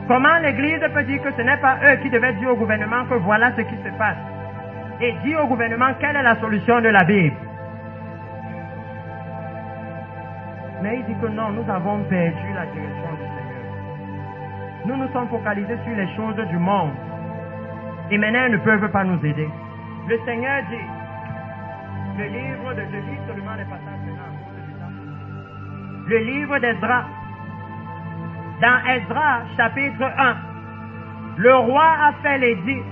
Comment l'Église peut dire que ce n'est pas eux qui devaient dire au gouvernement que voilà ce qui se passe? et dit au gouvernement quelle est la solution de la Bible. Mais il dit que non, nous avons perdu la direction du Seigneur. Nous nous sommes focalisés sur les choses du monde. Et maintenant, ils ne peuvent pas nous aider. Le Seigneur dit, le livre de, je lis seulement les passages maintenant. Le livre d'Esdras. Dans Esdras, chapitre 1, le roi a fait l'édit.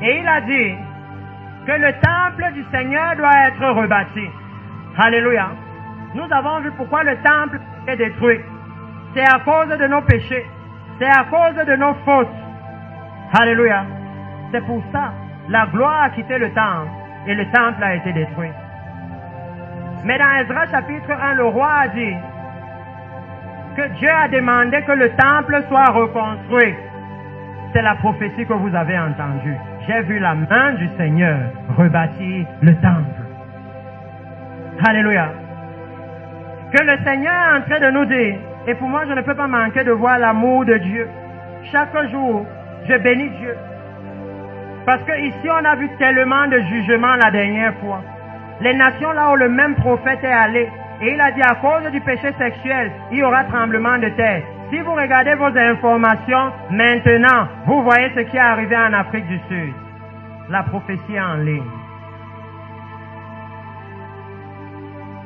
Et il a dit que le temple du Seigneur doit être rebâti. Alléluia. Nous avons vu pourquoi le temple est détruit. C'est à cause de nos péchés. C'est à cause de nos fautes. Alléluia. C'est pour ça, la gloire a quitté le temple et le temple a été détruit. Mais dans Esdras chapitre 1, le roi a dit que Dieu a demandé que le temple soit reconstruit. C'est la prophétie que vous avez entendue. J'ai vu la main du Seigneur rebâtir le temple. Alléluia. Que le Seigneur est en train de nous dire, et pour moi je ne peux pas manquer de voir l'amour de Dieu. Chaque jour, je bénis Dieu. Parce que ici on a vu tellement de jugements la dernière fois. Les nations là où le même prophète est allé, et il a dit à cause du péché sexuel, il y aura tremblement de terre. Si vous regardez vos informations, maintenant, vous voyez ce qui est arrivé en Afrique du Sud. La prophétie est en ligne.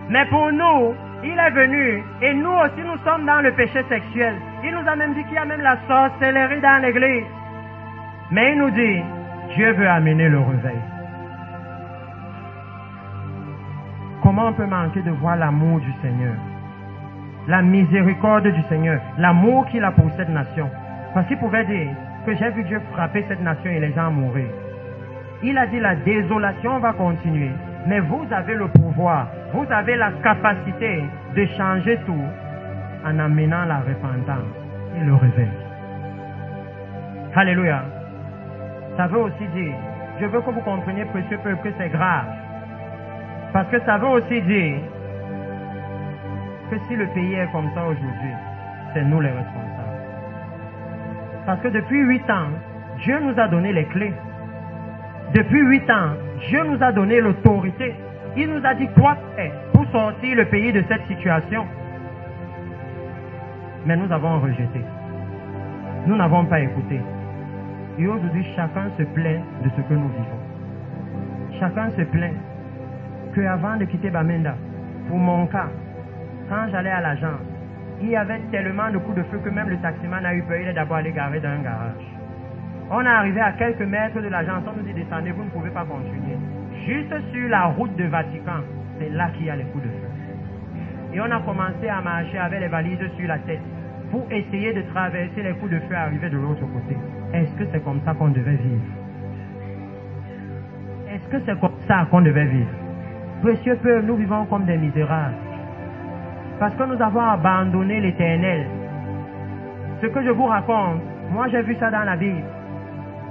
Mais pour nous, il est venu, et nous aussi nous sommes dans le péché sexuel. Il nous a même dit qu'il y a même la sorcellerie dans l'église. Mais il nous dit, Dieu veut amener le réveil. Comment on peut manquer de voir l'amour du Seigneur? La miséricorde du Seigneur, l'amour qu'il a pour cette nation. Parce qu'il pouvait dire que j'ai vu Dieu frapper cette nation et les gens mourir. Il a dit la désolation va continuer, mais vous avez le pouvoir, vous avez la capacité de changer tout en amenant la repentance et le réveil. Alléluia. Ça veut aussi dire, je veux que vous compreniez, précieux peuple, que c'est grave. Parce que ça veut aussi dire que si le pays est comme ça aujourd'hui, c'est nous les responsables. Parce que depuis 8 ans, Dieu nous a donné les clés. Depuis 8 ans, Dieu nous a donné l'autorité. Il nous a dit quoi faire pour sortir le pays de cette situation. Mais nous avons rejeté. Nous n'avons pas écouté. Et aujourd'hui, chacun se plaint de ce que nous vivons. Chacun se plaint qu'avant de quitter Bamenda, pour mon cas, quand j'allais à l'agence, il y avait tellement de coups de feu que même le taximan a eu peur. Il est d'abord allé garer dans un garage. On est arrivé à quelques mètres de l'agence, on nous dit descendez, vous ne pouvez pas continuer. Juste sur la route de Vatican, c'est là qu'il y a les coups de feu. Et on a commencé à marcher avec les valises sur la tête pour essayer de traverser les coups de feu arrivés de l'autre côté. Est-ce que c'est comme ça qu'on devait vivre? Est-ce que c'est comme ça qu'on devait vivre? Précieux peuple, nous vivons comme des misérables. Parce que nous avons abandonné l'Éternel. Ce que je vous raconte, moi j'ai vu ça dans la Bible.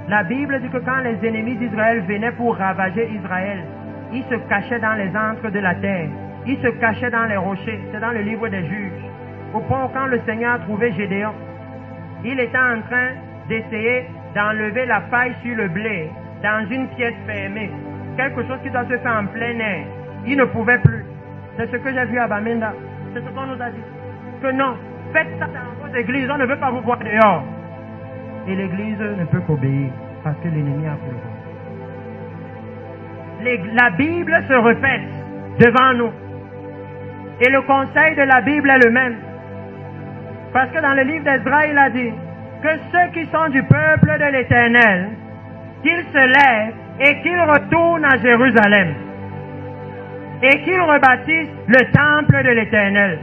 La Bible dit que quand les ennemis d'Israël venaient pour ravager Israël, ils se cachaient dans les antres de la terre. Ils se cachaient dans les rochers. C'est dans le livre des Juges. Au point où quand le Seigneur a trouvé Gédéon, il était en train d'essayer d'enlever la paille sur le blé dans une pièce fermée. Quelque chose qui doit se faire en plein air. Il ne pouvait plus. C'est ce que j'ai vu à Bamenda. C'est ce qu'on nous a dit. Que non, faites ça dans votre église, on ne veut pas vous voir dehors. Et l'église ne peut qu'obéir parce que l'ennemi a pris le contrôle. La Bible se répète devant nous. Et le conseil de la Bible est le même. Parce que dans le livre d'Esdras, il a dit que ceux qui sont du peuple de l'Éternel, qu'ils se lèvent et qu'ils retournent à Jérusalem. Et qu'ils rebâtissent le temple de l'Éternel.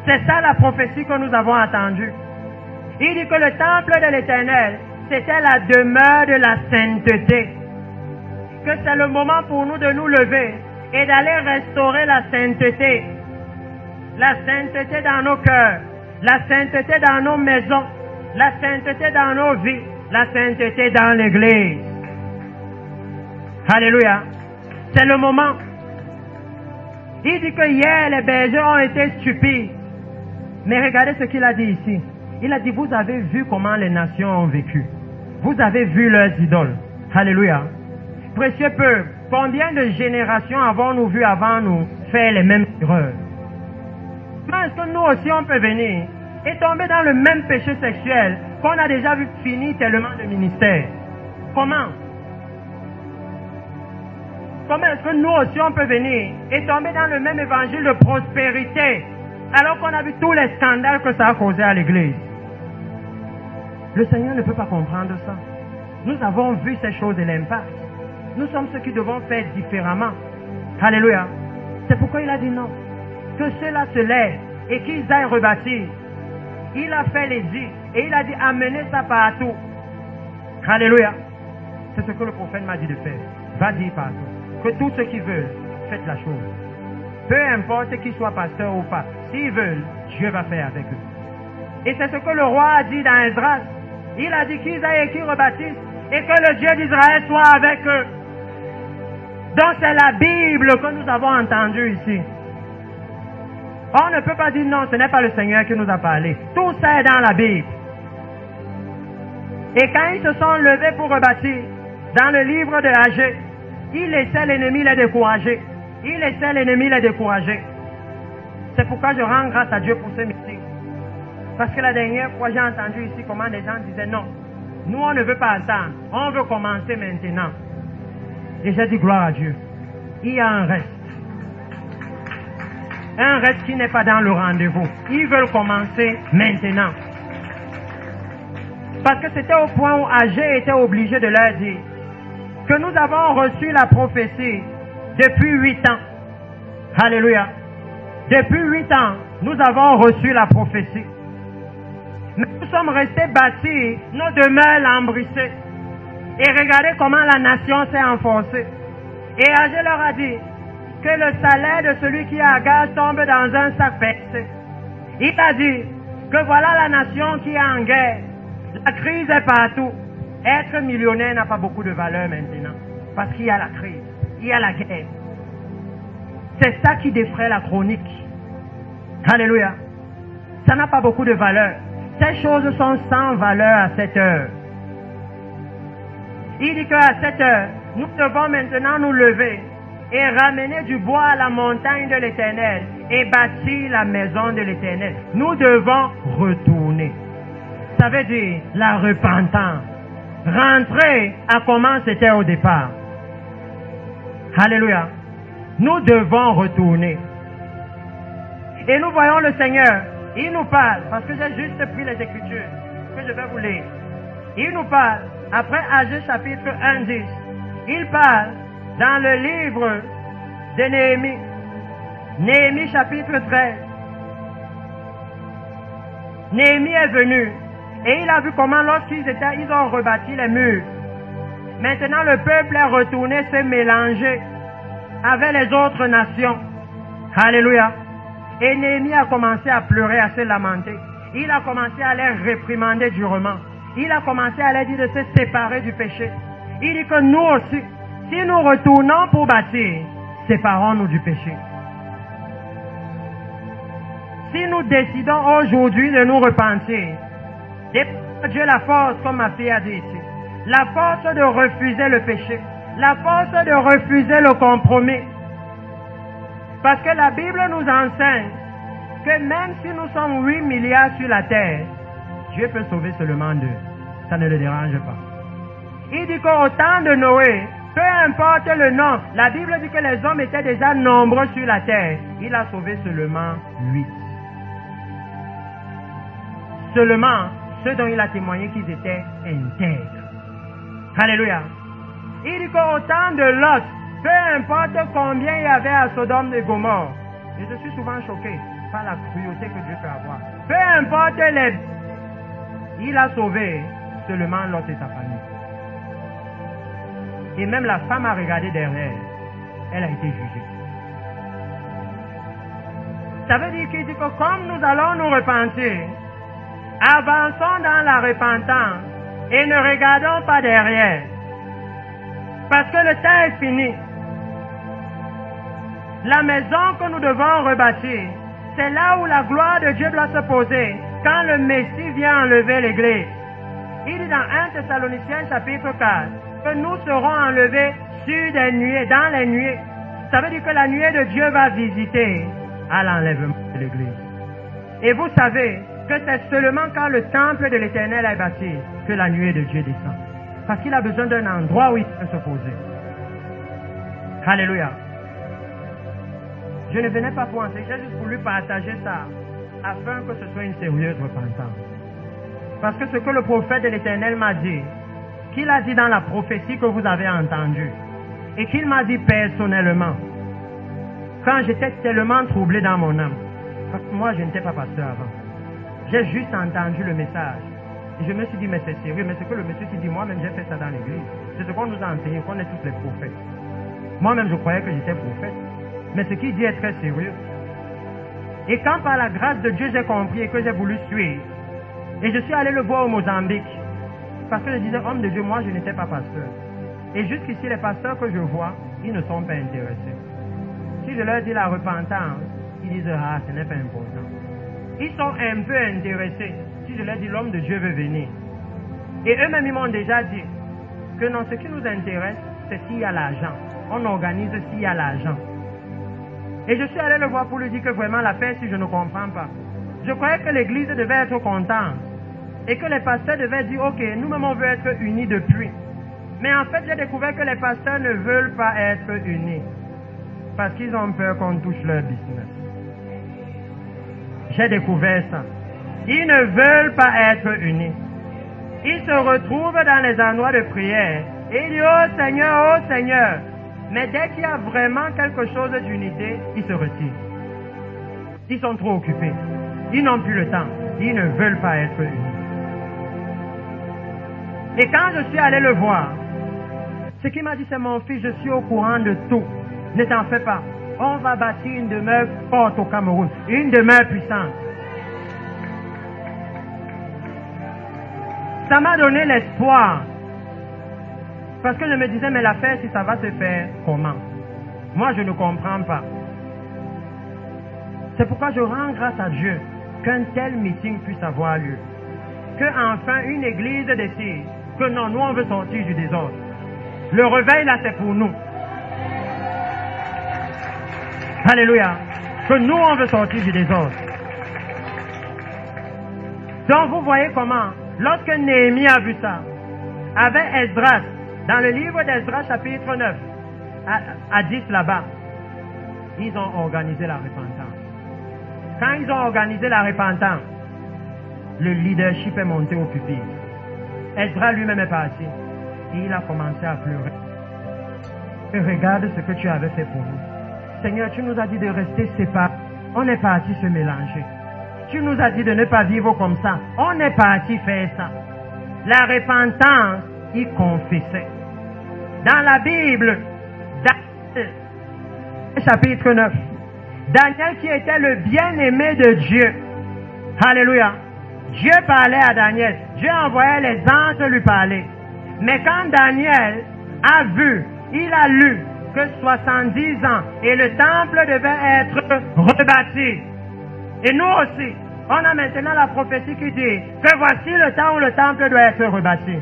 C'est ça la prophétie que nous avons attendue. Il dit que le temple de l'Éternel, c'était la demeure de la sainteté. Que c'est le moment pour nous de nous lever et d'aller restaurer la sainteté. La sainteté dans nos cœurs, la sainteté dans nos maisons, la sainteté dans nos vies, la sainteté dans l'église. Alléluia. C'est le moment. Il dit que hier les bergers ont été stupides. Mais regardez ce qu'il a dit ici. Il a dit, vous avez vu comment les nations ont vécu. Vous avez vu leurs idoles. Alléluia. précieux peuple, combien de générations avons-nous vu avant nous faire les mêmes erreurs? Comment est-ce que nous aussi on peut venir et tomber dans le même péché sexuel qu'on a déjà vu finir tellement de ministères? Comment? Comment est-ce que nous aussi on peut venir et tomber dans le même évangile de prospérité alors qu'on a vu tous les scandales que ça a causé à l'église? Le Seigneur ne peut pas comprendre ça. Nous avons vu ces choses et l'impact. Nous sommes ceux qui devons faire différemment. Alléluia. C'est pourquoi il a dit non. Que ceux-là se lèvent et qu'ils aillent rebâtir. Il a fait les yeux et il a dit amenez ça partout. Alléluia. C'est ce que le prophète m'a dit de faire. Va dire partout. Que tous ceux qui veulent, faites la chose. Peu importe qu'ils soient pasteurs ou pas. S'ils veulent, Dieu va faire avec eux. Et c'est ce que le roi a dit dans Esdras. Il a dit qu'ils aillent et qu'ils rebâtissent et que le Dieu d'Israël soit avec eux. Donc c'est la Bible que nous avons entendue ici. On ne peut pas dire non, ce n'est pas le Seigneur qui nous a parlé. Tout ça est dans la Bible. Et quand ils se sont levés pour rebâtir, dans le livre de Agé, ils laissaient l'ennemi les décourager. Ils laissaient l'ennemi les décourager. C'est pourquoi je rends grâce à Dieu pour ce meeting. Parce que la dernière fois, j'ai entendu ici comment les gens disaient non. Nous, on ne veut pas attendre. On veut commencer maintenant. Et j'ai dit gloire à Dieu. Il y a un reste. Un reste qui n'est pas dans le rendez-vous. Ils veulent commencer maintenant. Parce que c'était au point où Agé était obligé de leur dire que nous avons reçu la prophétie depuis 8 ans. Alléluia. Depuis 8 ans, nous avons reçu la prophétie. Mais nous sommes restés bâtis, nos demeures lambrissées. Et regardez comment la nation s'est enfoncée. Et Agé leur a dit que le salaire de celui qui a gage tombe dans un sac percé. Il a dit que voilà la nation qui est en guerre. La crise est partout. Être millionnaire n'a pas beaucoup de valeur maintenant. Parce qu'il y a la crise. Il y a la guerre. C'est ça qui défraie la chronique. Alléluia. Ça n'a pas beaucoup de valeur. Ces choses sont sans valeur à cette heure. Il dit qu'à cette heure, nous devons maintenant nous lever et ramener du bois à la montagne de l'Éternel et bâtir la maison de l'Éternel. Nous devons retourner. Ça veut dire la repentance. Rentrer à comment c'était au départ. Alléluia. Nous devons retourner. Et nous voyons le Seigneur. Il nous parle, parce que j'ai juste pris les Écritures que je vais vous lire. Il nous parle, après Agé chapitre 1, 10. Il parle dans le livre de Néhémie. Néhémie chapitre 13. Néhémie est venu et il a vu comment lorsqu'ils ont rebâti les murs. Maintenant le peuple est retourné se mélanger avec les autres nations. Alléluia. Et Néhémie a commencé à pleurer, à se lamenter. Il a commencé à les réprimander durement. Il a commencé à leur dire de se séparer du péché. Il dit que nous aussi, si nous retournons pour bâtir, séparons-nous du péché. Si nous décidons aujourd'hui de nous repentir, Dieu la force, comme ma fille a dit ici, la force de refuser le péché, la force de refuser le compromis. Parce que la Bible nous enseigne que même si nous sommes 8 milliards sur la terre, Dieu peut sauver seulement 2. Ça ne le dérange pas. Il dit qu'au temps de Noé, peu importe le nom, la Bible dit que les hommes étaient déjà nombreux sur la terre. Il a sauvé seulement 8. Seulement ceux dont il a témoigné qu'ils étaient intègres. Alléluia. Il dit qu'au temps de Lot, peu importe combien il y avait à Sodome et Gomorrhe, et je suis souvent choqué par la cruauté que Dieu peut avoir. Peu importe les... Il a sauvé seulement Lot et sa famille. Et même la femme a regardé derrière. Elle a été jugée. Ça veut dire qu'il dit que comme nous allons nous repentir, avançons dans la repentance et ne regardons pas derrière. Parce que le temps est fini. La maison que nous devons rebâtir, c'est là où la gloire de Dieu doit se poser quand le Messie vient enlever l'église. Il dit dans 1 Thessaloniciens chapitre 4 que nous serons enlevés sur des nuées, dans les nuées. Ça veut dire que la nuée de Dieu va visiter à l'enlèvement de l'Église. Et vous savez que c'est seulement quand le temple de l'Éternel est bâti que la nuée de Dieu descend. Parce qu'il a besoin d'un endroit où il peut se poser. Alléluia. Je ne venais pas pour enseigner, j'ai juste voulu partager ça afin que ce soit une sérieuse repentance. Parce que ce que le prophète de l'Éternel m'a dit, qu'il a dit dans la prophétie que vous avez entendue, et qu'il m'a dit personnellement, quand j'étais tellement troublé dans mon âme, parce que moi je n'étais pas pasteur avant, j'ai juste entendu le message, et je me suis dit mais c'est sérieux, mais c'est que le monsieur s'est dit, moi-même j'ai fait ça dans l'église, c'est ce qu'on nous a enseigné, qu'on est tous les prophètes. Moi-même je croyais que j'étais prophète, mais ce qu'il dit est très sérieux. Et quand par la grâce de Dieu j'ai compris et que j'ai voulu suivre, et je suis allé le voir au Mozambique, parce que je disais, homme de Dieu, moi je n'étais pas pasteur. Et jusqu'ici, les pasteurs que je vois, ils ne sont pas intéressés. Si je leur dis la repentance, ils disent, ah, ce n'est pas important. Ils sont un peu intéressés. Si je leur dis, l'homme de Dieu veut venir. Et eux-mêmes, ils m'ont déjà dit que non, ce qui nous intéresse, c'est s'il y a l'argent. On organise s'il y a l'argent. Et je suis allé le voir pour lui dire que vraiment l'affaire, si je ne comprends pas. Je croyais que l'église devait être contente. Et que les pasteurs devaient dire, ok, nous-mêmes on veut être unis depuis. Mais en fait, j'ai découvert que les pasteurs ne veulent pas être unis. Parce qu'ils ont peur qu'on touche leur business. J'ai découvert ça. Ils ne veulent pas être unis. Ils se retrouvent dans les endroits de prière. Et ils disent, oh Seigneur. Mais dès qu'il y a vraiment quelque chose d'unité, ils se retirent. Ils sont trop occupés. Ils n'ont plus le temps. Ils ne veulent pas être unis. Et quand je suis allé le voir, ce qu'il m'a dit, c'est mon fils, je suis au courant de tout. Ne t'en fais pas. On va bâtir une demeure forte au Cameroun. Une demeure puissante. Ça m'a donné l'espoir. Parce que je me disais, mais l'affaire, si ça va se faire, comment? Moi, je ne comprends pas. C'est pourquoi je rends grâce à Dieu qu'un tel meeting puisse avoir lieu. Que enfin une église décide que non, nous on veut sortir du désordre. Le réveil là, c'est pour nous. Alléluia. Que nous on veut sortir du désordre. Donc vous voyez comment, lorsque Néhémie a vu ça, avec Esdras, dans le livre d'Esdras chapitre 9, à 10 là-bas, ils ont organisé la repentance. Quand ils ont organisé la repentance, le leadership est monté au pupitre. Esdras lui-même est parti. Et il a commencé à pleurer. Et regarde ce que tu avais fait pour nous. Seigneur, tu nous as dit de rester séparés. On est parti se mélanger. Tu nous as dit de ne pas vivre comme ça. On est parti faire ça. La repentance, il confessait. Dans la Bible, Daniel, chapitre 9, Daniel qui était le bien-aimé de Dieu. Alléluia. Dieu parlait à Daniel. Dieu envoyait les anges lui parler. Mais quand Daniel a vu, il a lu que 70 ans et le temple devait être rebâti. Et nous aussi, on a maintenant la prophétie qui dit que voici le temps où le temple doit être rebâti.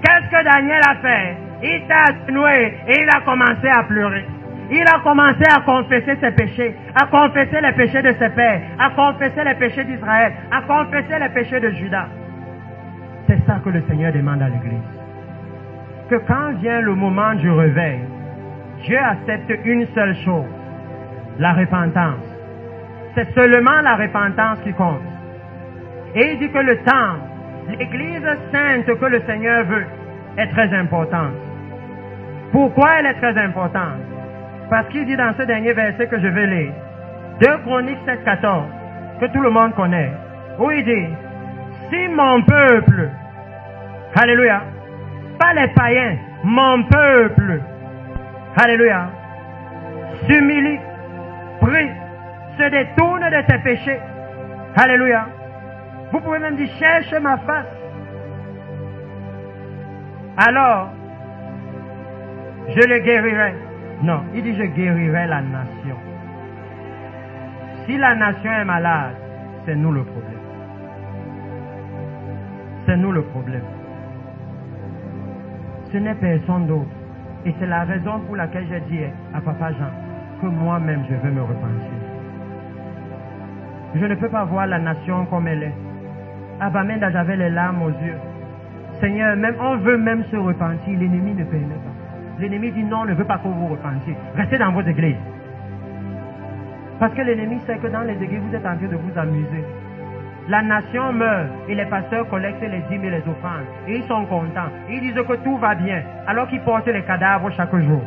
Qu'est-ce que Daniel a fait? Il s'est agenouillé et il a commencé à pleurer. Il a commencé à confesser ses péchés, à confesser les péchés de ses pères, à confesser les péchés d'Israël, à confesser les péchés de Juda. C'est ça que le Seigneur demande à l'Église. Que quand vient le moment du réveil, Dieu accepte une seule chose, la repentance. C'est seulement la repentance qui compte. Et il dit que le temps, l'Église sainte que le Seigneur veut, est très importante. Pourquoi elle est très importante? Parce qu'il dit dans ce dernier verset que je vais lire, 2 Chroniques 7,14, que tout le monde connaît, où il dit, si mon peuple, alléluia, pas les païens, mon peuple, alléluia, s'humilie, prie, se détourne de ses péchés, alléluia. Vous pouvez même dire, cherche ma face. Alors, je le guérirai. Non, il dit, je guérirai la nation. Si la nation est malade, c'est nous le problème. C'est nous le problème. Ce n'est personne d'autre. Et c'est la raison pour laquelle j'ai dit à Papa Jean que moi-même je veux me repentir. Je ne peux pas voir la nation comme elle est. Abamenda, j'avais les larmes aux yeux. Seigneur, même on veut même se repentir, l'ennemi ne permet pas. L'ennemi dit non, on ne veut pas que vous repentiez. Restez dans vos églises. Parce que l'ennemi sait que dans les églises, vous êtes en train de vous amuser. La nation meurt et les pasteurs collectent les dîmes et les offrandes. Et ils sont contents. Ils disent que tout va bien, alors qu'ils portent les cadavres chaque jour.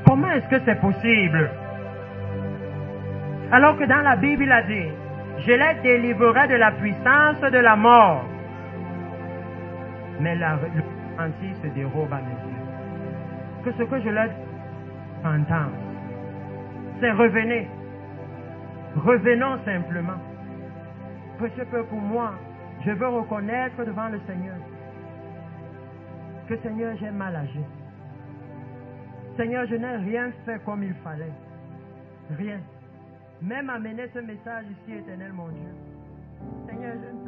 Comment est-ce que c'est possible? Alors que dans la Bible, il a dit, je les délivrerai de la puissance de la mort. Mais le repentir se dérobe à mes yeux. Que ce que je leur entends, c'est revenez. Revenons simplement. Précieux Père, pour moi, je veux reconnaître devant le Seigneur que Seigneur, j'ai mal agi. Seigneur, je n'ai rien fait comme il fallait. Rien. Même amener ce message ici, éternel mon Dieu. Seigneur, je